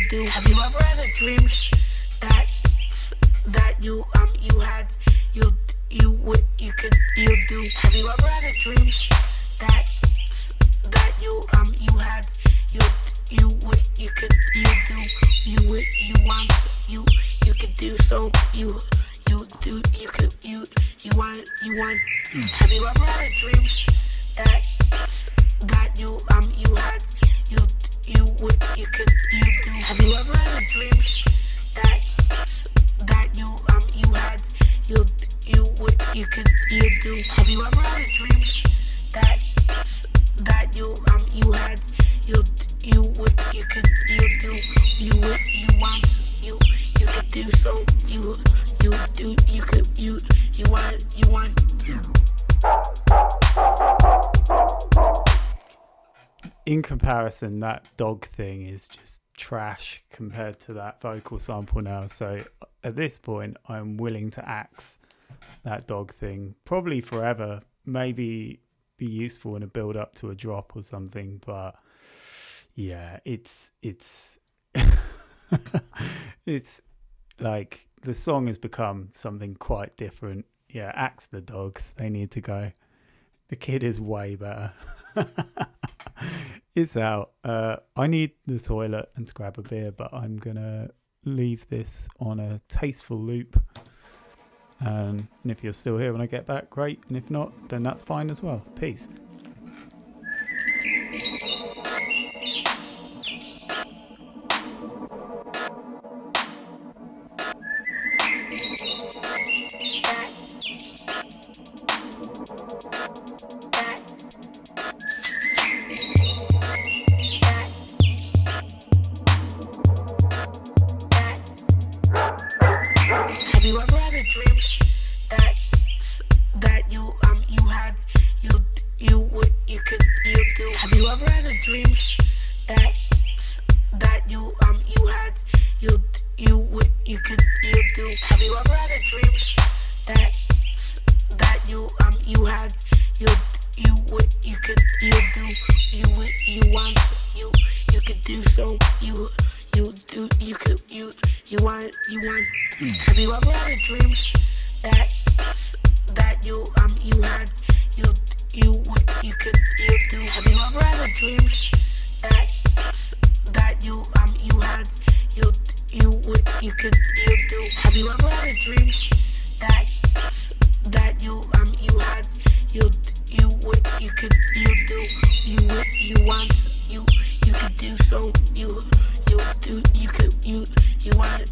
do. Have you ever had a dream that you had you could do? Have you ever had a dream that you had you could do? You want. You could do so you want. Have you ever had a dream that you had do. Have you ever had a dream that you had you do? Have you ever had a dream that you had you do? You want you could do so you do you want. In comparison, that dog thing is just trash compared to that vocal sample now. So at this point, I'm willing to axe that dog thing probably forever. Maybe be useful in a build up to a drop or something. But yeah, it's it's like the song has become something quite different. Yeah, axe the dogs. They need to go. The kid is way better. It's out. I need the toilet and to grab a beer, but I'm gonna leave this on a tasteful loop. And if you're still here when I get back, great. And if not, then that's fine as well. Peace. Have you ever had a dream that you had you do? Have you ever had a dream that you had you do? Have you ever had a dream that you had you do? You want you could do so you do you want. Have you ever had a dream that you had you do? Have you ever had a dream that you had you do? Have you ever had a dream that you had you do? You want you could do so you do you want.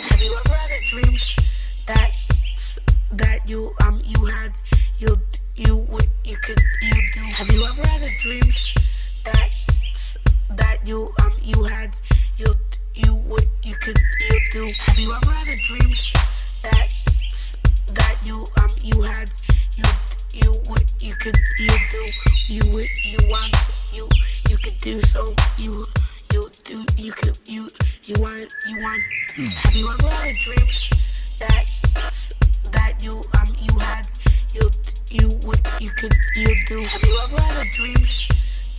Have you ever had a dream that you had you do? Have you ever had a dream that you had you do? Have you ever had a dream that you had you do? You want you could do so you do you want. Have you ever had a dream that you had you do? Have you ever had a dream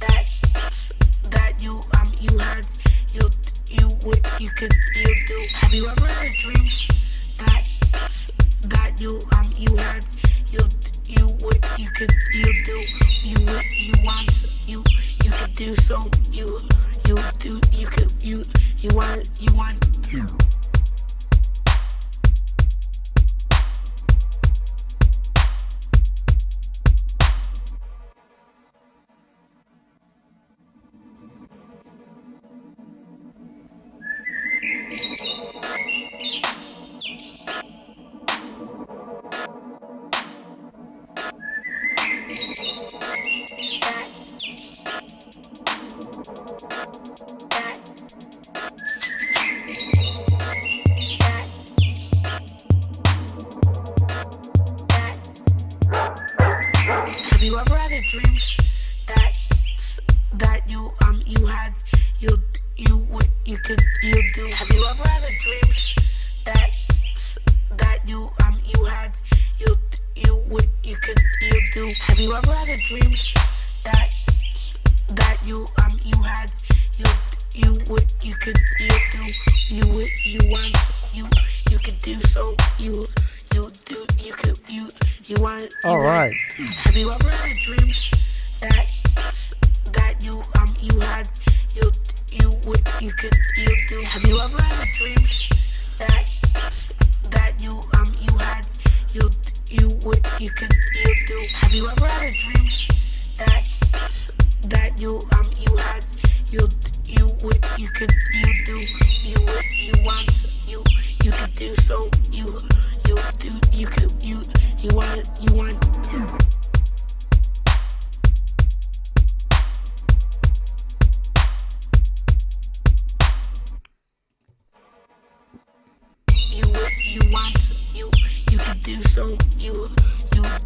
that you had you do? Have you ever had a dream that you had you do? You want you could do so you do you want. Have you ever had a dream that you had you do? Have you ever had a dream that you had you do. Have you ever had a dream that you had you could do you want you could do so you want All right. have you ever had dreams that you had you could do have you ever had a dream that you had you could do have you ever had a dream that you had you could do you want you could do so you could you want you want you could do so you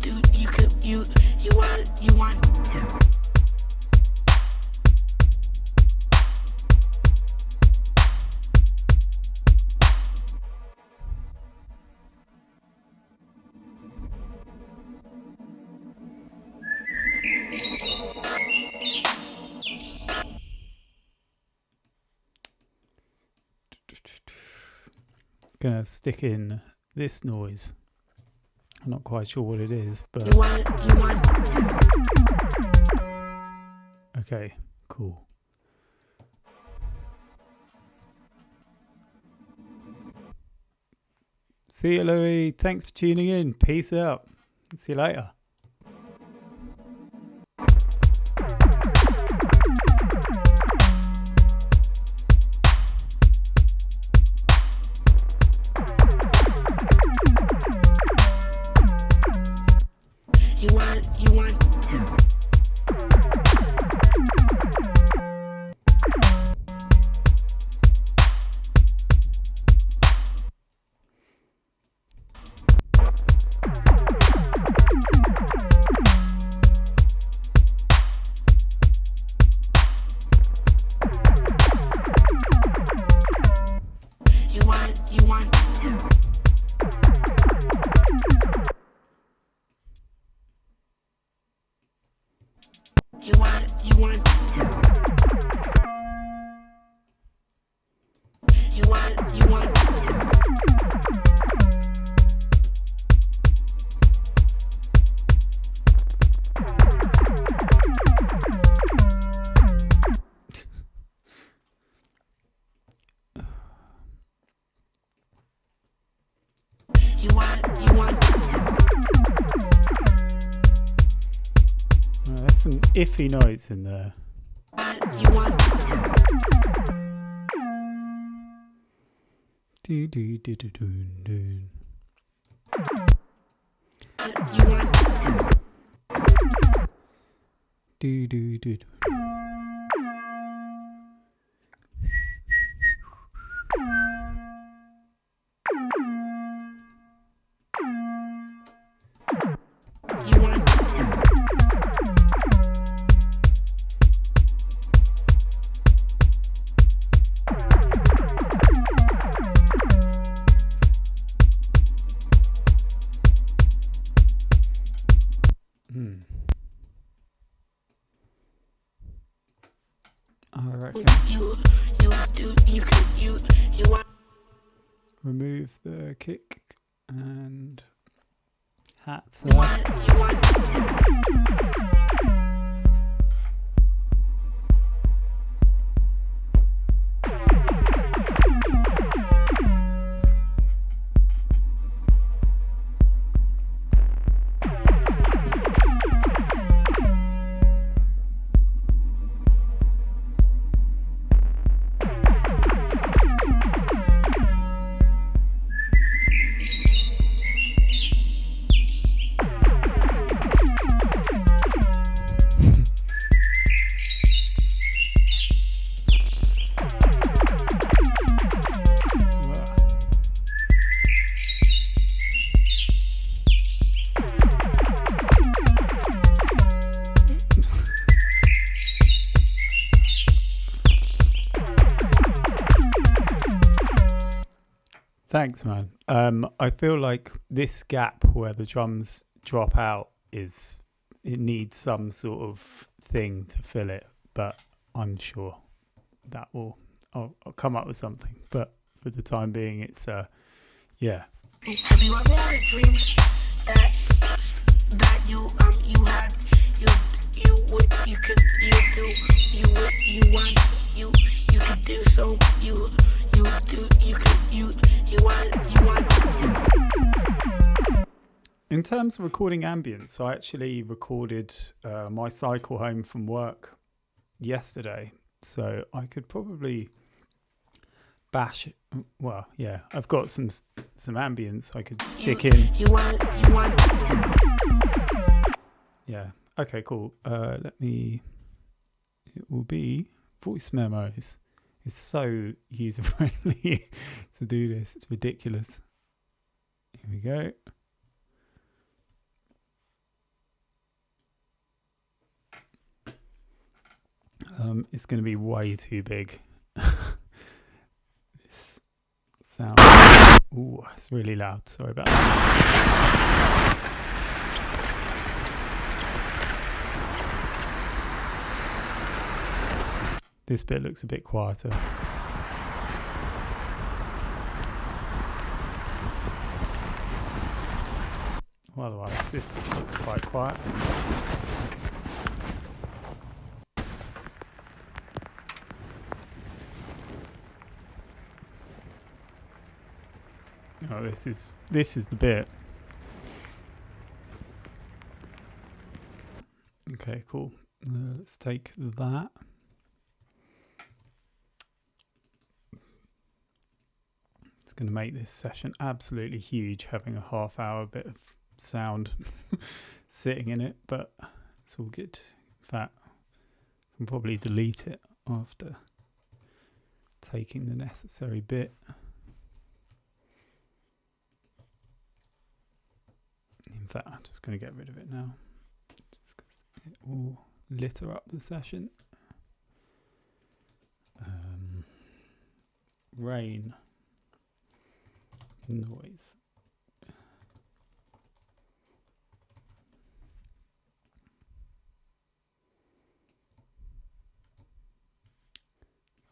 could you want Gonna stick in this noise. I'm not quite sure what it is, but you want okay, cool. See you, Louis. Thanks for tuning in. Peace out. See you later. you want There's some iffy notes in there. Do do do do do do. Do do do do. Remove the kick and hats there. Thanks, man. I feel like this gap where the drums drop out is it needs some sort of thing to fill it, but I'm sure that I'll come up with something. But for the time being, it's yeah. Have you ever had a dream that you had you would you could you do you would you want you could do so you do you want. In terms of recording ambience, I actually recorded my cycle home from work yesterday, so I could probably bash. Well, yeah, I've got some ambience I could stick in. You want. Yeah. Okay. Cool. Let me. It will be voice memos. It's so user friendly to do this. It's ridiculous. Here we go. It's going to be way too big. This sound. Ooh, it's really loud. Sorry about that. This bit looks a bit quieter. Well, otherwise, this bit looks quite quiet. Oh, this is the bit. Okay, cool. Let's take that. It's going to make this session absolutely huge, having a half-hour bit of sound sitting in it, but it's all good. In fact, I can probably delete it after taking the necessary bit. In fact, I'm just going to get rid of it now, just because it will litter up the session. Rain noise.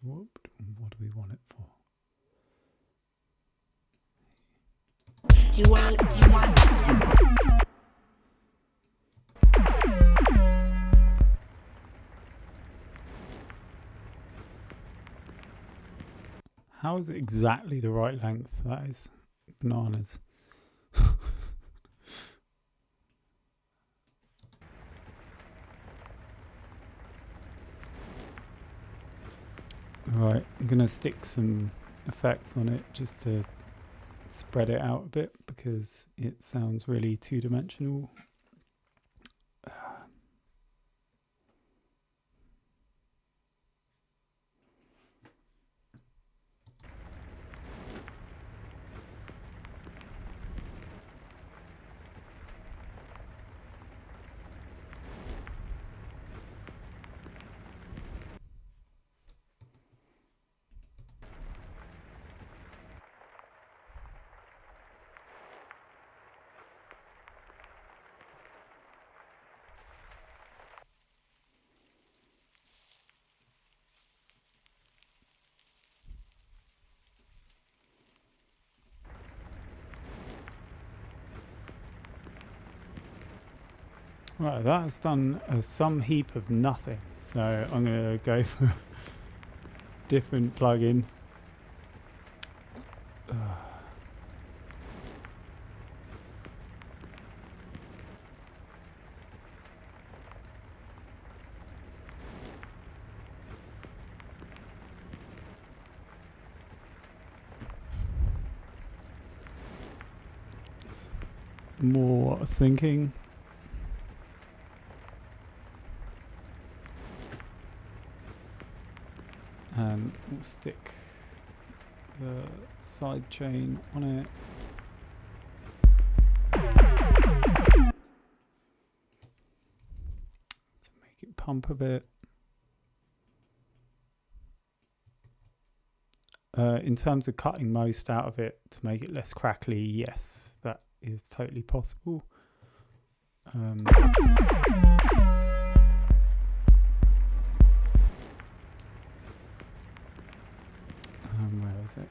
What do we want it for? You want. How is it exactly the right length? That is bananas. Right, I'm going to stick some effects on it just to spread it out a bit because it sounds really two-dimensional. Right, that's done some heap of nothing. So I'm going to go for a different plugin. It's more thinking. And we'll stick the side chain on it. To make it pump a bit. In terms of cutting most out of it to make it less crackly, yes, that is totally possible. Where is it?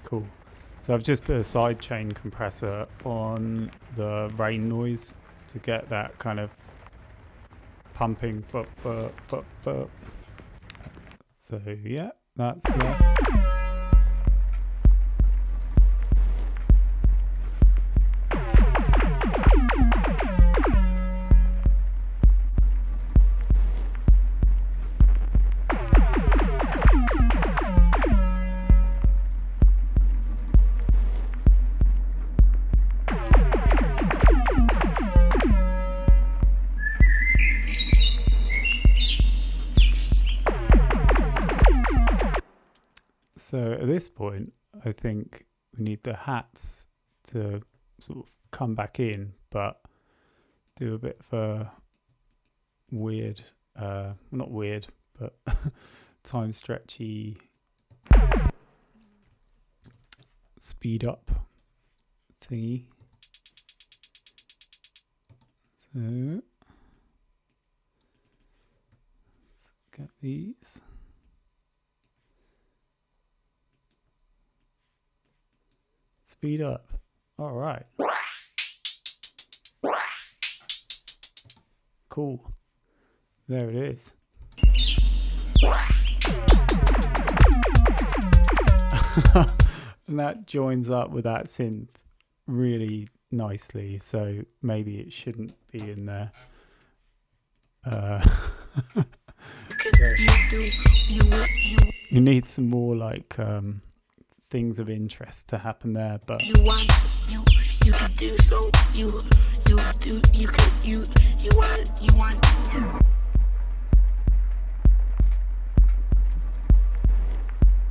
Cool. So I've just put a sidechain compressor on the rain noise to get that kind of pumping. So yeah, that's that. So at this point, I think we need the hats to sort of come back in, but do a bit of a weird, not weird, but time stretchy speed up thingy. So let's get these. Speed up. All right. Cool. There it is. And that joins up with that synth really nicely. So maybe it shouldn't be in there. You need some more like things of interest to happen there, but you can do so you want.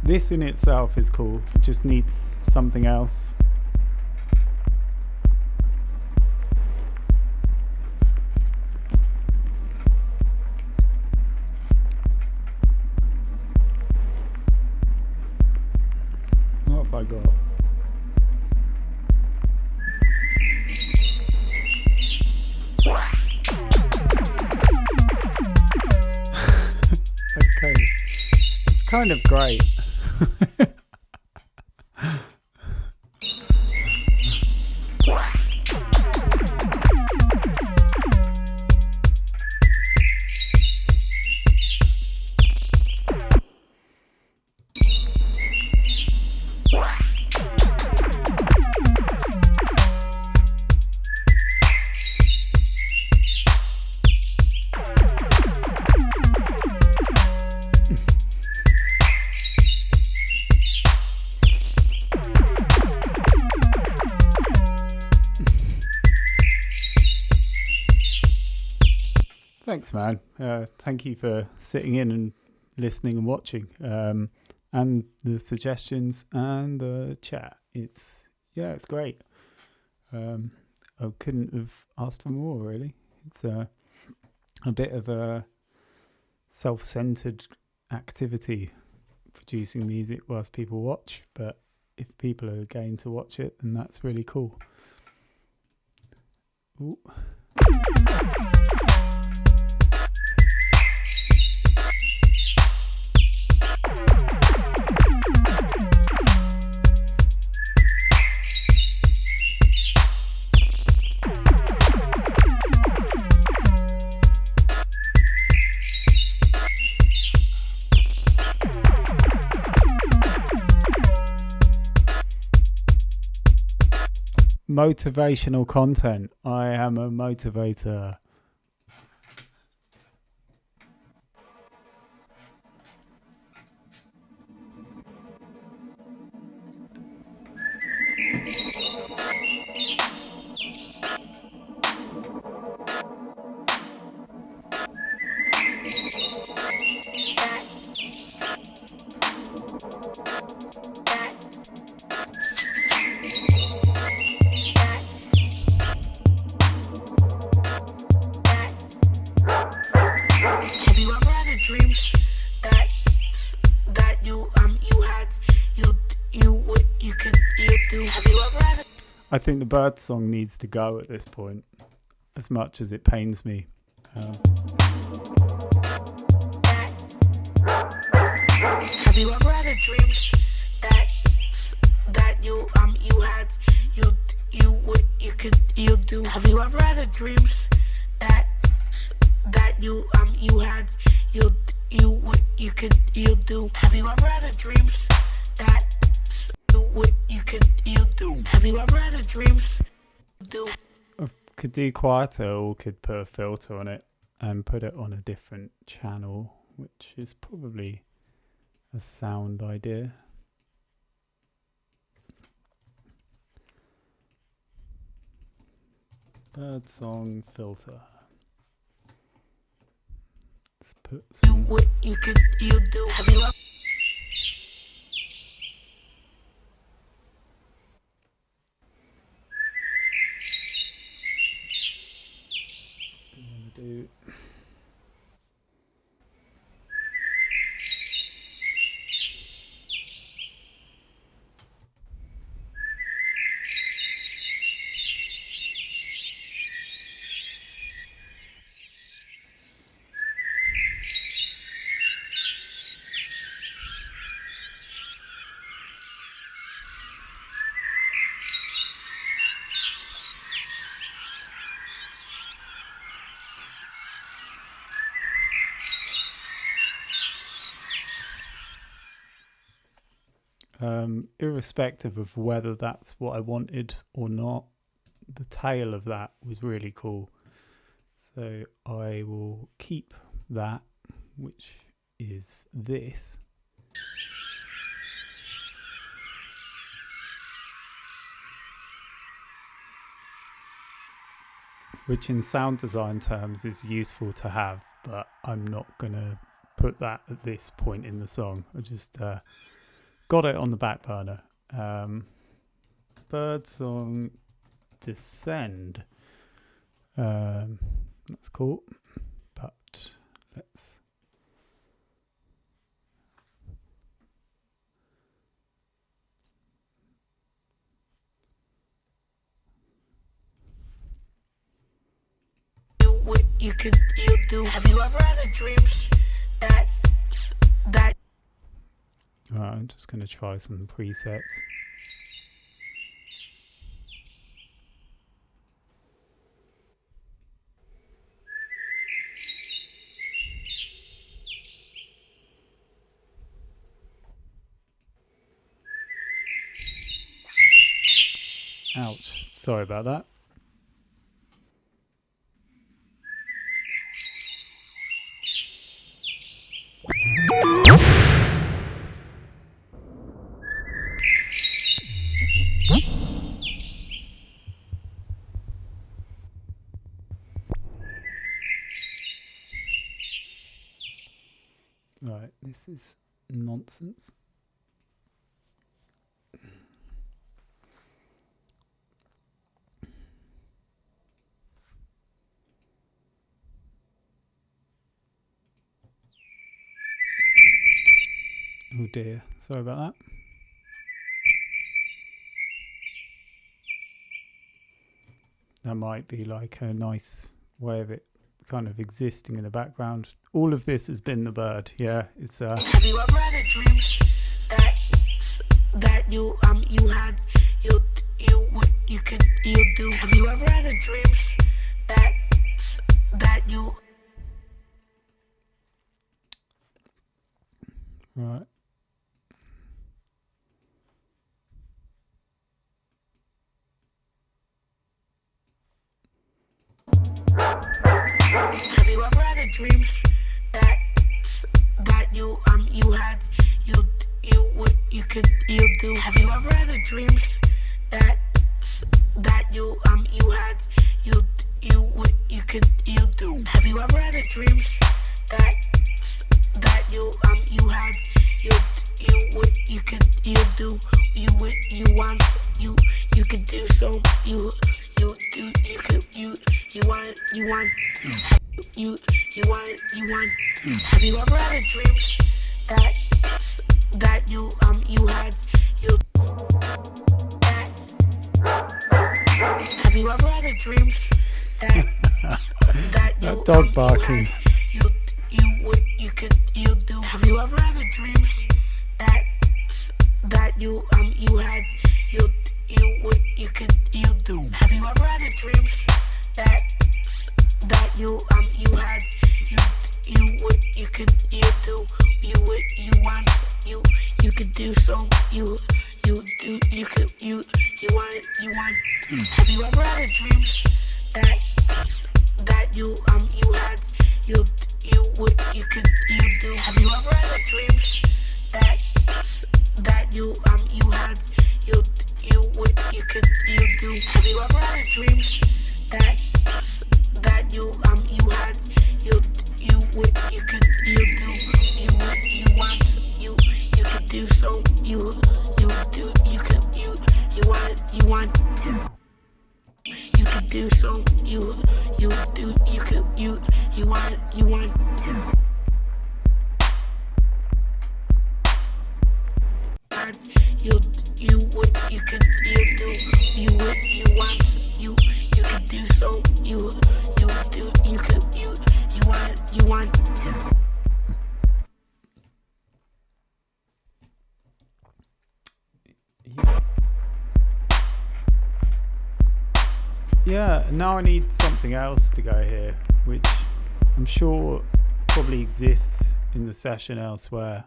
This in itself is cool. It just needs something else. What have I got? Okay. It's kind of great. Thanks, man. Thank you for sitting in and listening and watching, and the suggestions and the chat. It's great. I couldn't have asked for more, really. It's a bit of a self-centered activity, producing music whilst people watch. But if people are going to watch it, then that's really cool. Ooh. Motivational content. I am a motivator. I think the bird song needs to go at this point, as much as it pains me. Have you ever had a dream that you had you do? Have you ever had a dream that you had you do? Have you ever had a dream that you do? Have you ever had a dream do? I could do quieter, or could put a filter on it and put it on a different channel, which is probably a sound idea. Birdsong filter. Let's put some. You do. Have you ever? Do. Irrespective of whether that's what I wanted or not, the tail of that was really cool. So I will keep that, which is this. Which in sound design terms is useful to have, but I'm not going to put that at this point in the song. I just got it on the back burner. Birdsong Descend. That's cool. But let's... You do. Have you ever had a dream that Right, I'm just going to try some presets. Ouch, sorry about that. Right, this is nonsense. Oh dear, sorry about that. That might be like a nice way of it kind of existing in the background. All of this has been the bird. Yeah, it's Have you ever had a dream that you had you do? Have you ever had a dream that you... Right. Have you ever had a dream that you had you do? Have you ever had a dream that you had you do? Have you ever had a dream that you had you do? You want you could do so you want have you ever had a dream that you had you dog barking. You do. Have you ever had a dream that you had you do? Have you ever had a dream that you had you want you could do so you do you want. Have you ever had a dream that you had you do? Have you ever had a dream that you had you do? Have you ever had a dream that you had you do you want you could do so you do you want you could do so you do you want you could do you want you could do so you do you want. Yeah, now I need something else to go here, which I'm sure probably exists in the session elsewhere.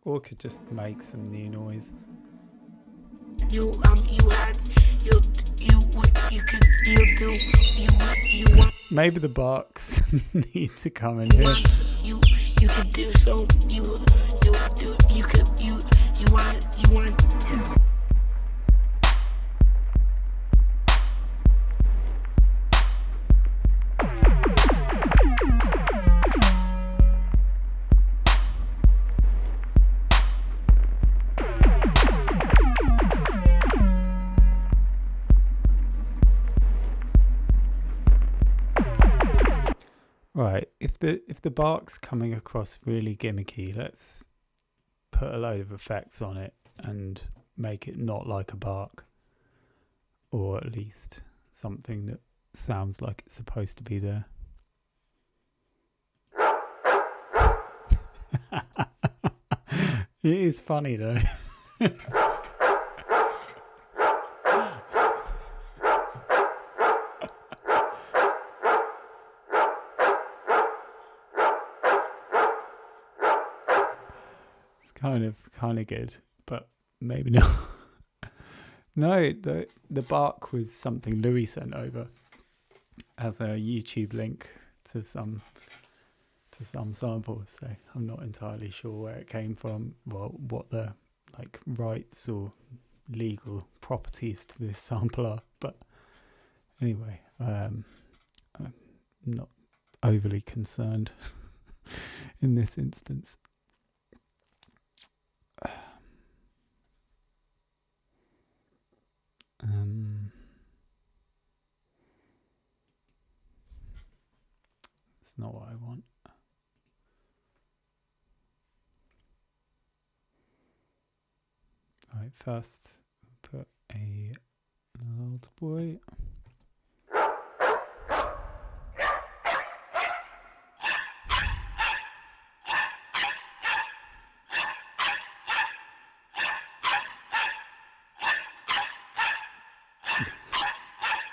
Or could just make some new noise. You had you want. Maybe the barks need to come in here. You could do so you want. Right, if the bark's coming across really gimmicky, let's put a load of effects on it and make it not like a bark, or at least something that sounds like it's supposed to be there. It is funny though. Kind of good, but maybe not. No, the bark was something Louis sent over as a YouTube link to some samples. So I'm not entirely sure where it came from, well, what the rights or legal properties to this sample are. But anyway, I'm not overly concerned in this instance. It's not what I want. Right, first put a loud boy.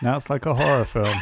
Now it's like a horror film.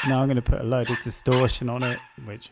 Now I'm going to put a load of distortion on it, which...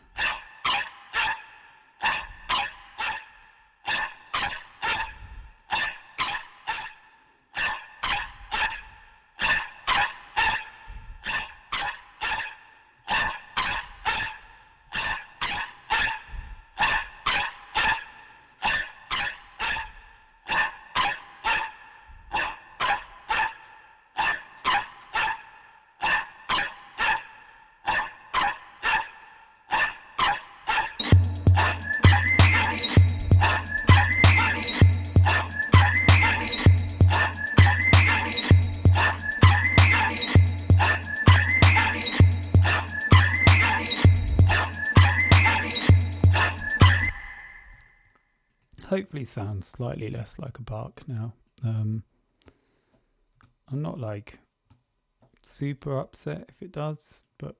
probably sounds slightly less like a bark now. I'm not like super upset if it does, but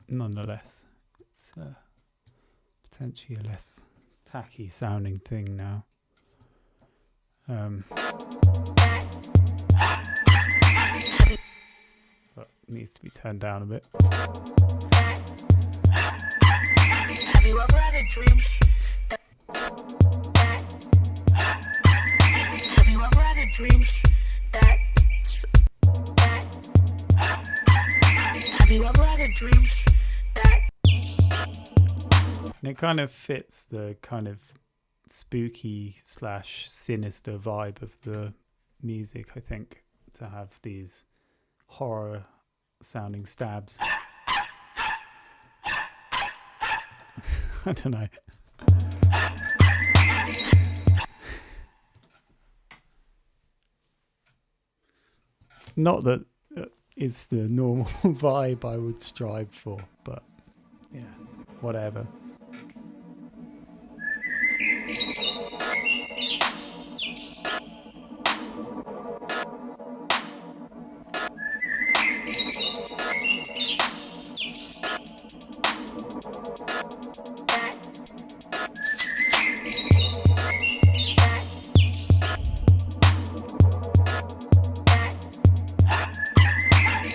nonetheless, it's potentially a less tacky sounding thing now. But needs to be turned down a bit. Have you ever had a dream? Have you ever had a dream that? Have you ever had a dream that? And it kind of fits the kind of spooky / sinister vibe of the music, I think, to have these horror sounding stabs. I don't know. Not that it's the normal vibe I would strive for, but yeah, whatever.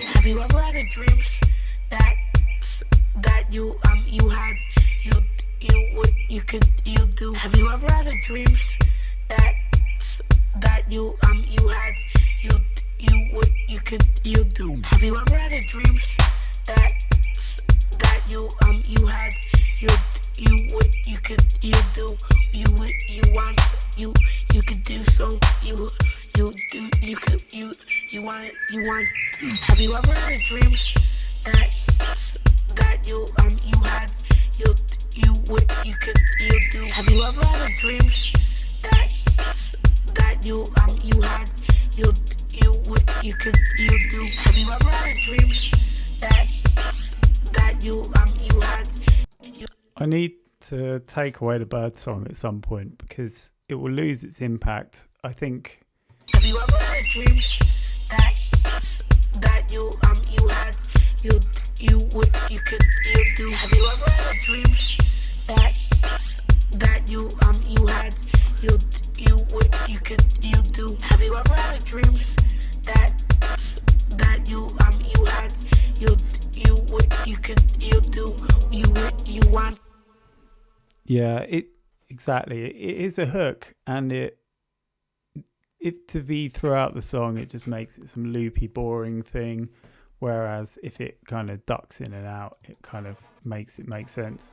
Have you ever had a dream that you had you do? Have you ever had a dream that you had you do? Have you ever had a dream that you had you do? You want you could do so you want. Have you ever had a dream that you had you do? Have you ever had a dream that you had you do? Have you ever had a dream that you had? I need to take away the birdsong at some point because it will lose its impact. I think. Have you ever had a dream that you had you do? Have you ever had a dream that you had you do? Have you ever had a dream that you had you want? Yeah, exactly. It is a hook, and if to be throughout the song, it just makes it some loopy, boring thing. Whereas if it kind of ducks in and out, it kind of makes it make sense.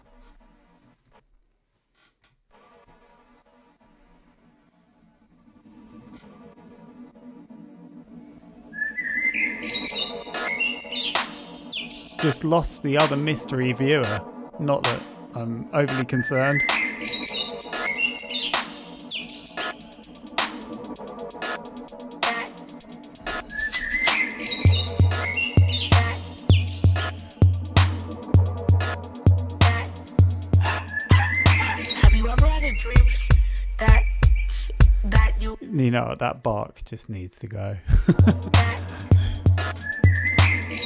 Just lost the other mystery viewer. Not that I'm overly concerned. You know, that bark just needs to go.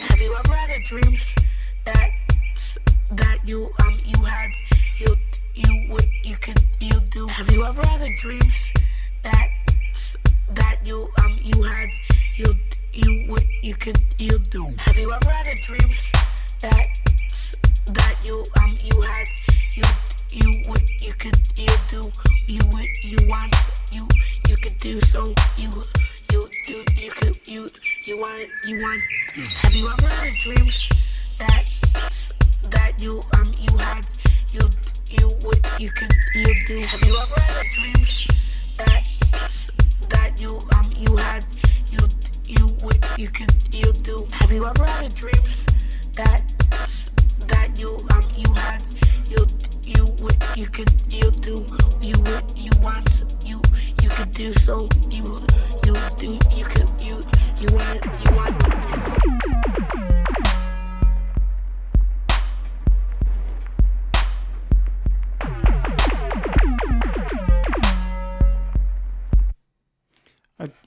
Have you ever had a dream that you had you do? Have you ever had a dream that you had you do? Have you ever had a dream that you had you do? You want you could do so you want. Have you ever had a dream that you had you do? Have you ever had a dream that you had you do? Have you ever had a dream that you had you do? You want you could do so you want.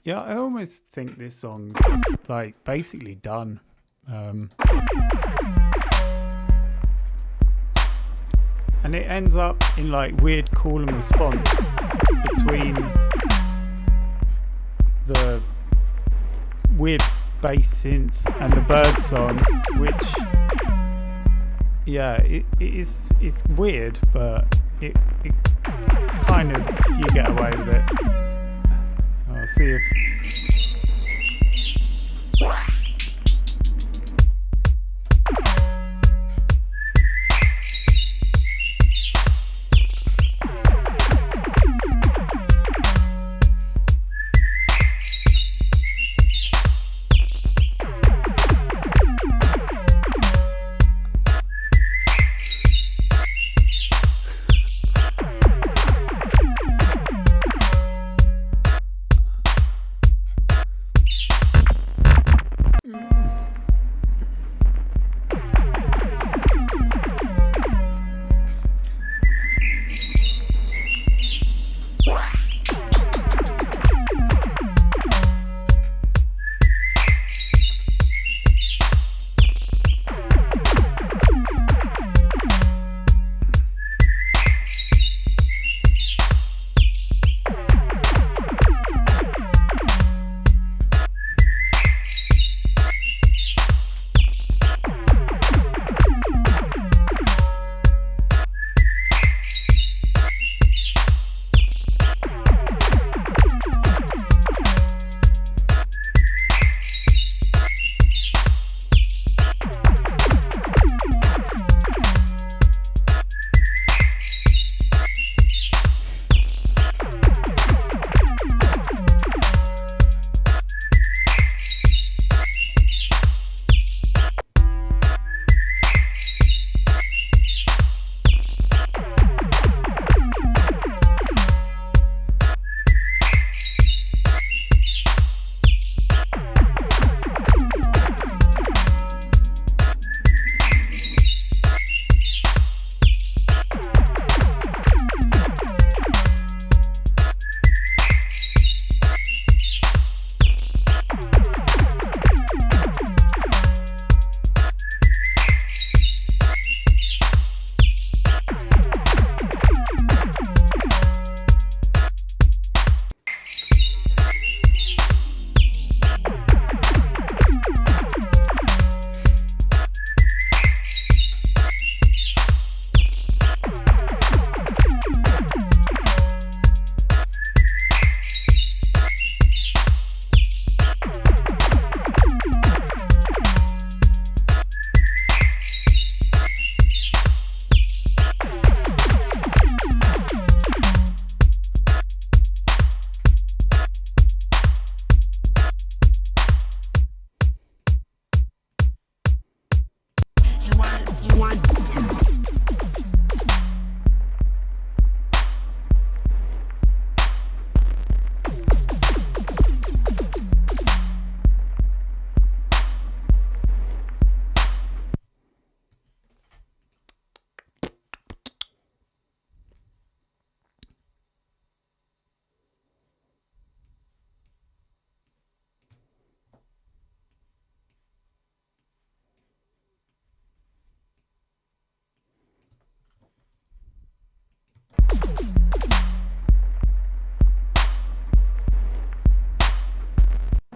Yeah, I almost think this song's like basically done. And it ends up in like weird call and response between the weird bass synth and the birdsong, which it's weird, but it kind of, you get away with it. I'll see if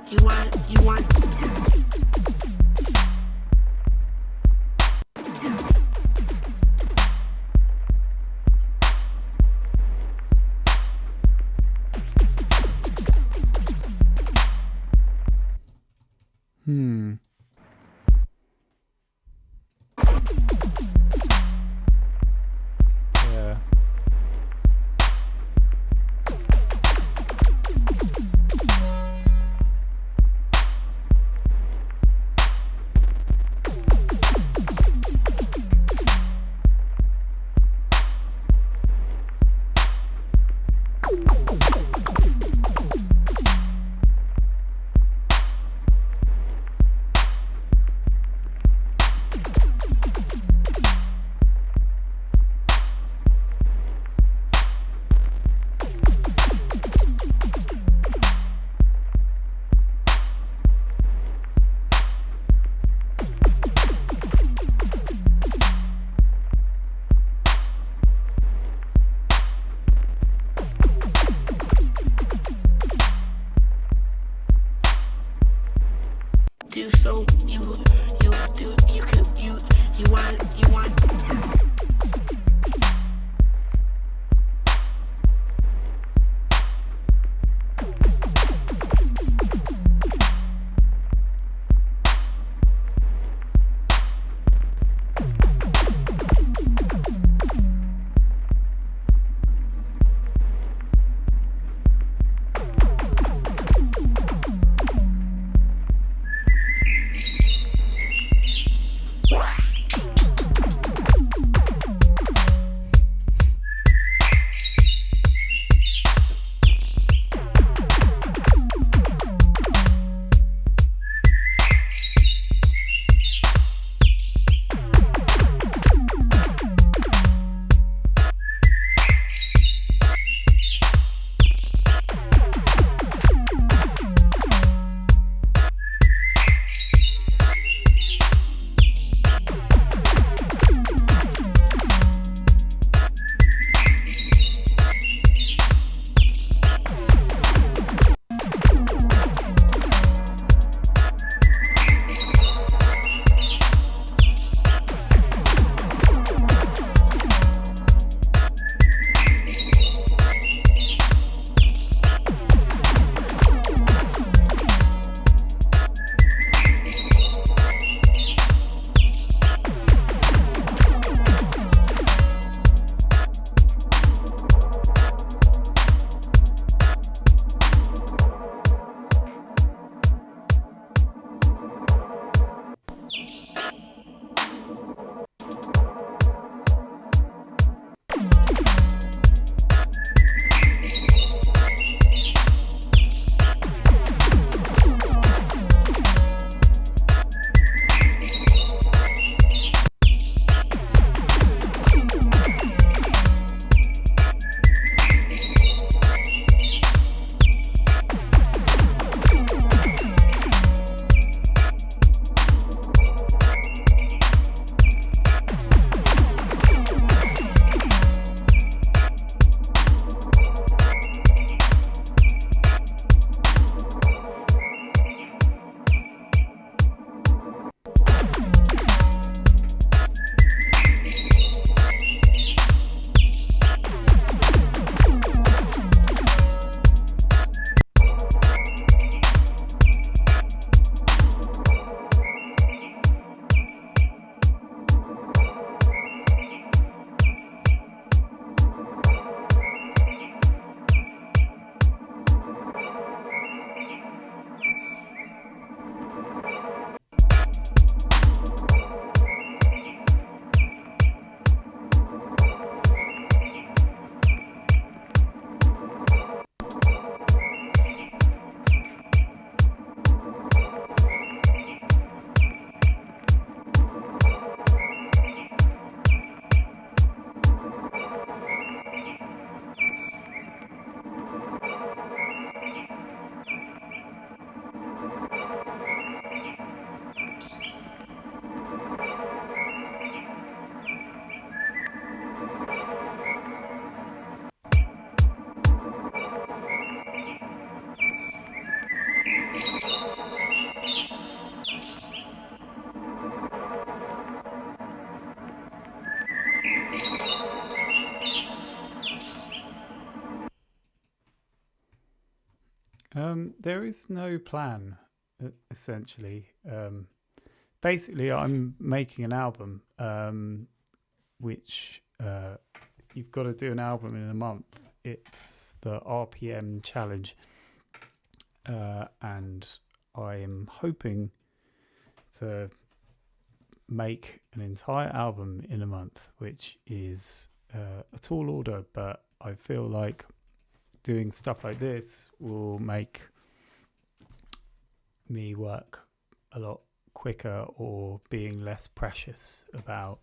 You want. Yeah. do so. You want. There is no plan, essentially. Basically, I'm making an album, which you've got to do an album in a month. It's the RPM challenge, and I am hoping to make an entire album in a month, which is a tall order, but I feel like doing stuff like this will make me work a lot quicker, or being less precious about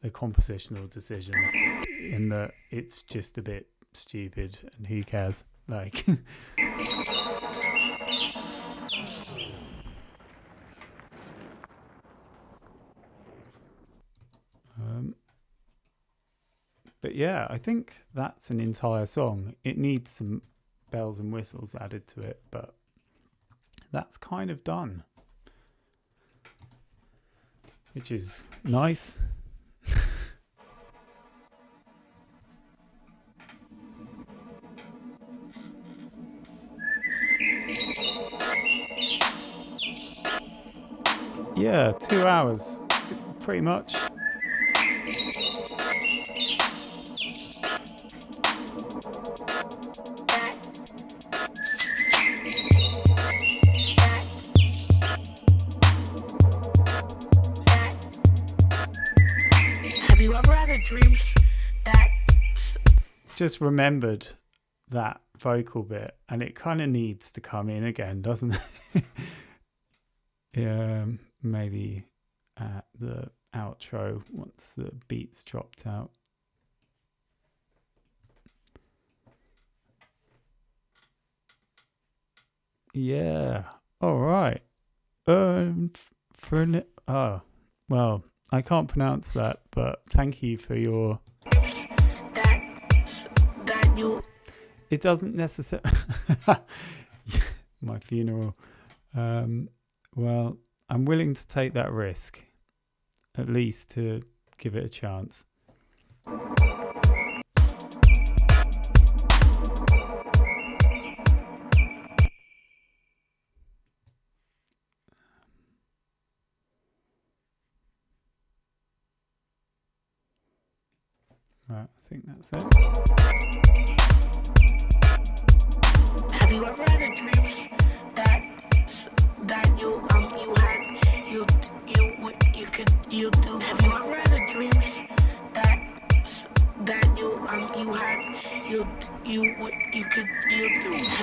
the compositional decisions, in that it's just a bit stupid and who cares, like. But yeah, I think that's an entire song. It needs some bells and whistles added to it, but that's kind of done. which is nice. Yeah, 2 hours, pretty much. Have you ever had a dream that Just remembered that vocal bit, and it kind of needs to come in again, doesn't it? Yeah, maybe at the outro once the beats dropped out. Yeah. All right. Well, I can't pronounce that, but thank you for your. that you It doesn't necessarily. My funeral. Well, I'm willing to take that risk, at least to give it a chance. Right, I think that's it. have you ever had a dream that you do? Have you ever had a dream that you do? Have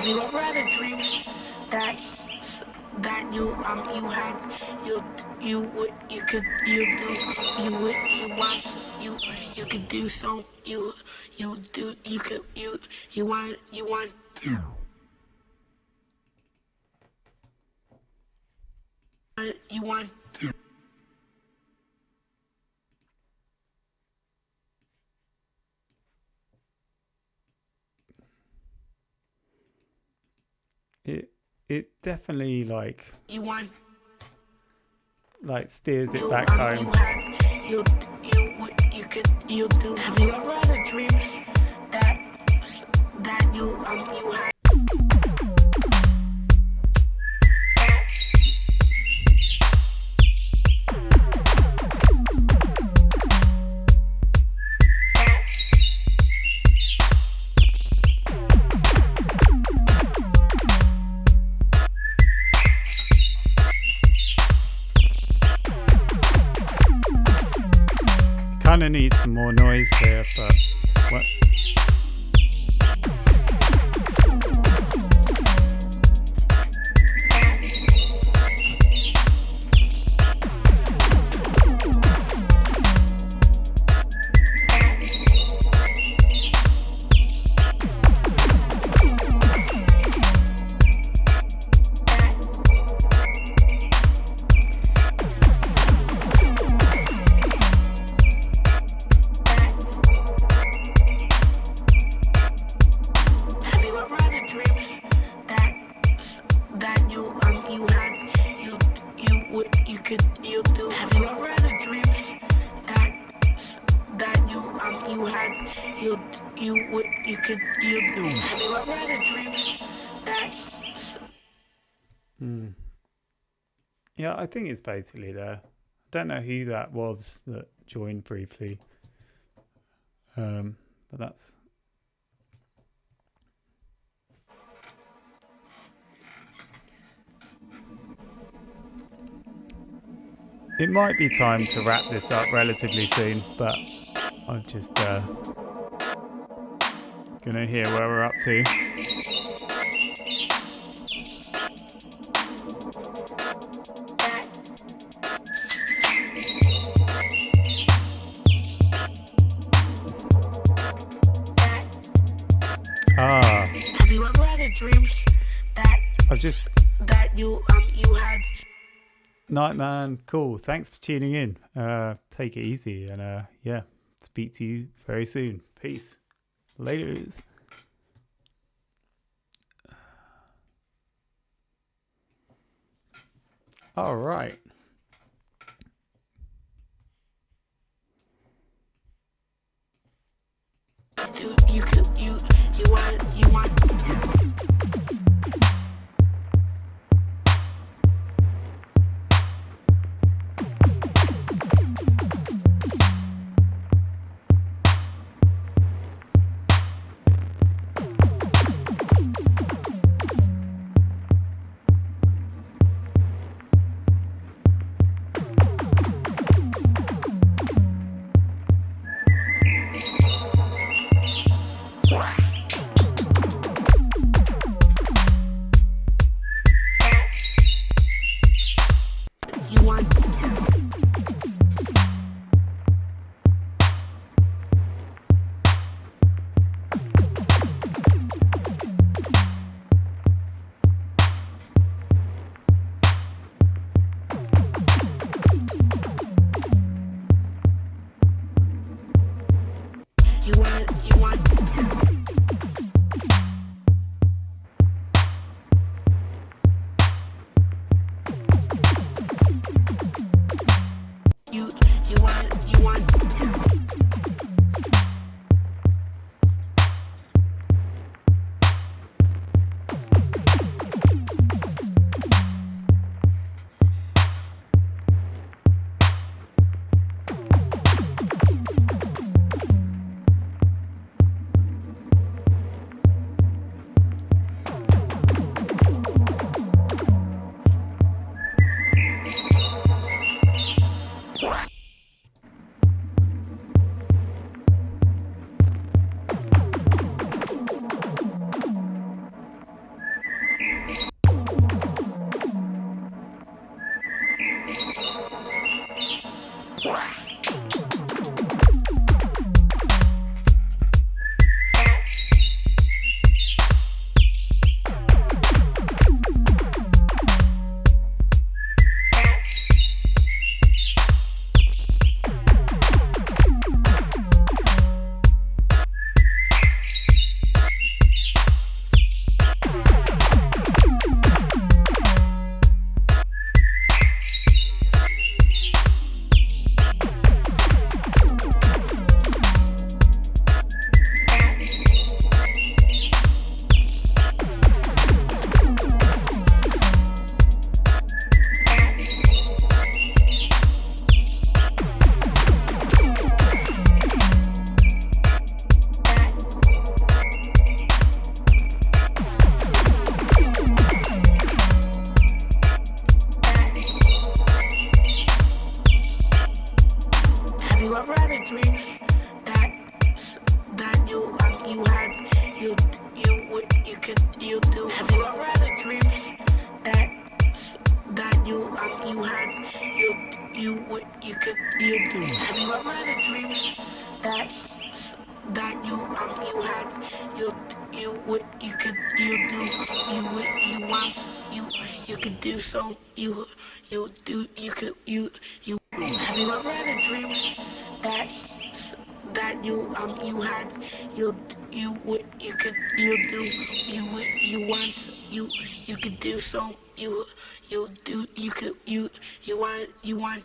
you ever had a dream that you could do so you do you could you want you want It definitely you want steers it back home. You do. Have you ever had a dream that you had? Kind of need some more noise here, but what? Yeah, I think it's basically there. I don't know who that was that joined briefly, but that's. It might be time to wrap this up relatively soon, but I'm just gonna hear where we're up to. Have you ever had a dream that you had? Nightman, cool. Thanks for tuning in. Take it easy, and yeah, speak to you very soon. Peace. Laters. All right. you had you could you do. Have you ever had a dream that you had you could you do you want you could do so you do you have you ever had a dream that you had you could you do you want you could do so you do you want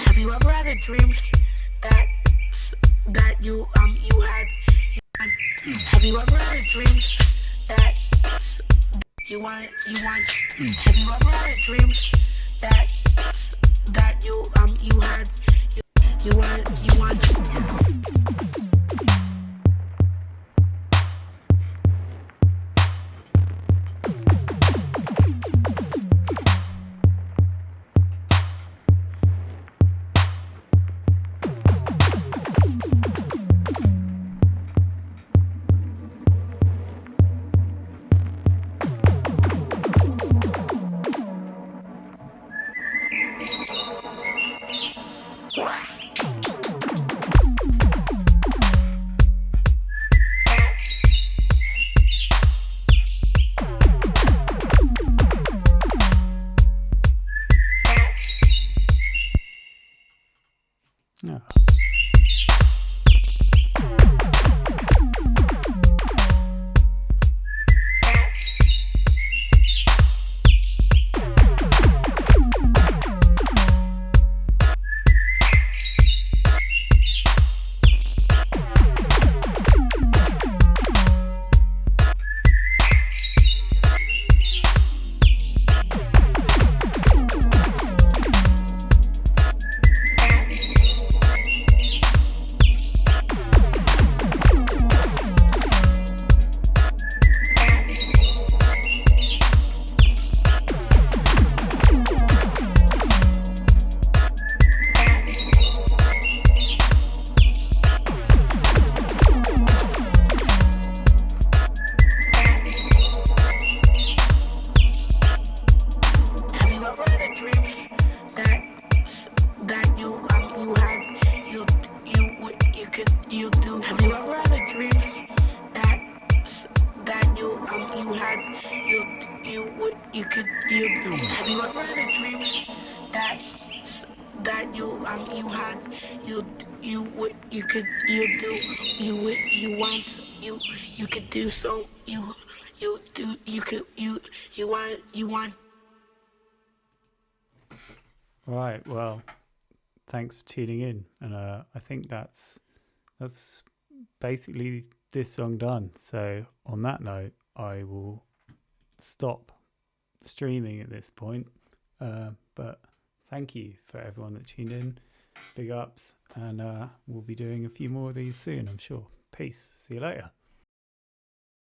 Have you ever had a dream that you had? Have you ever had a dream that you want? Have you ever had a dream that you had? You want? No. You do. Have you ever had a dream that you had you could you do? Have you ever had a dream that you had you could you do you want you could do so you do you want. Right. Well, thanks for tuning in, and I think that's basically this song done. So on that note, I will stop streaming at this point. But thank you for everyone that tuned in. Big ups, and we'll be doing a few more of these soon, I'm sure. Peace. See you later.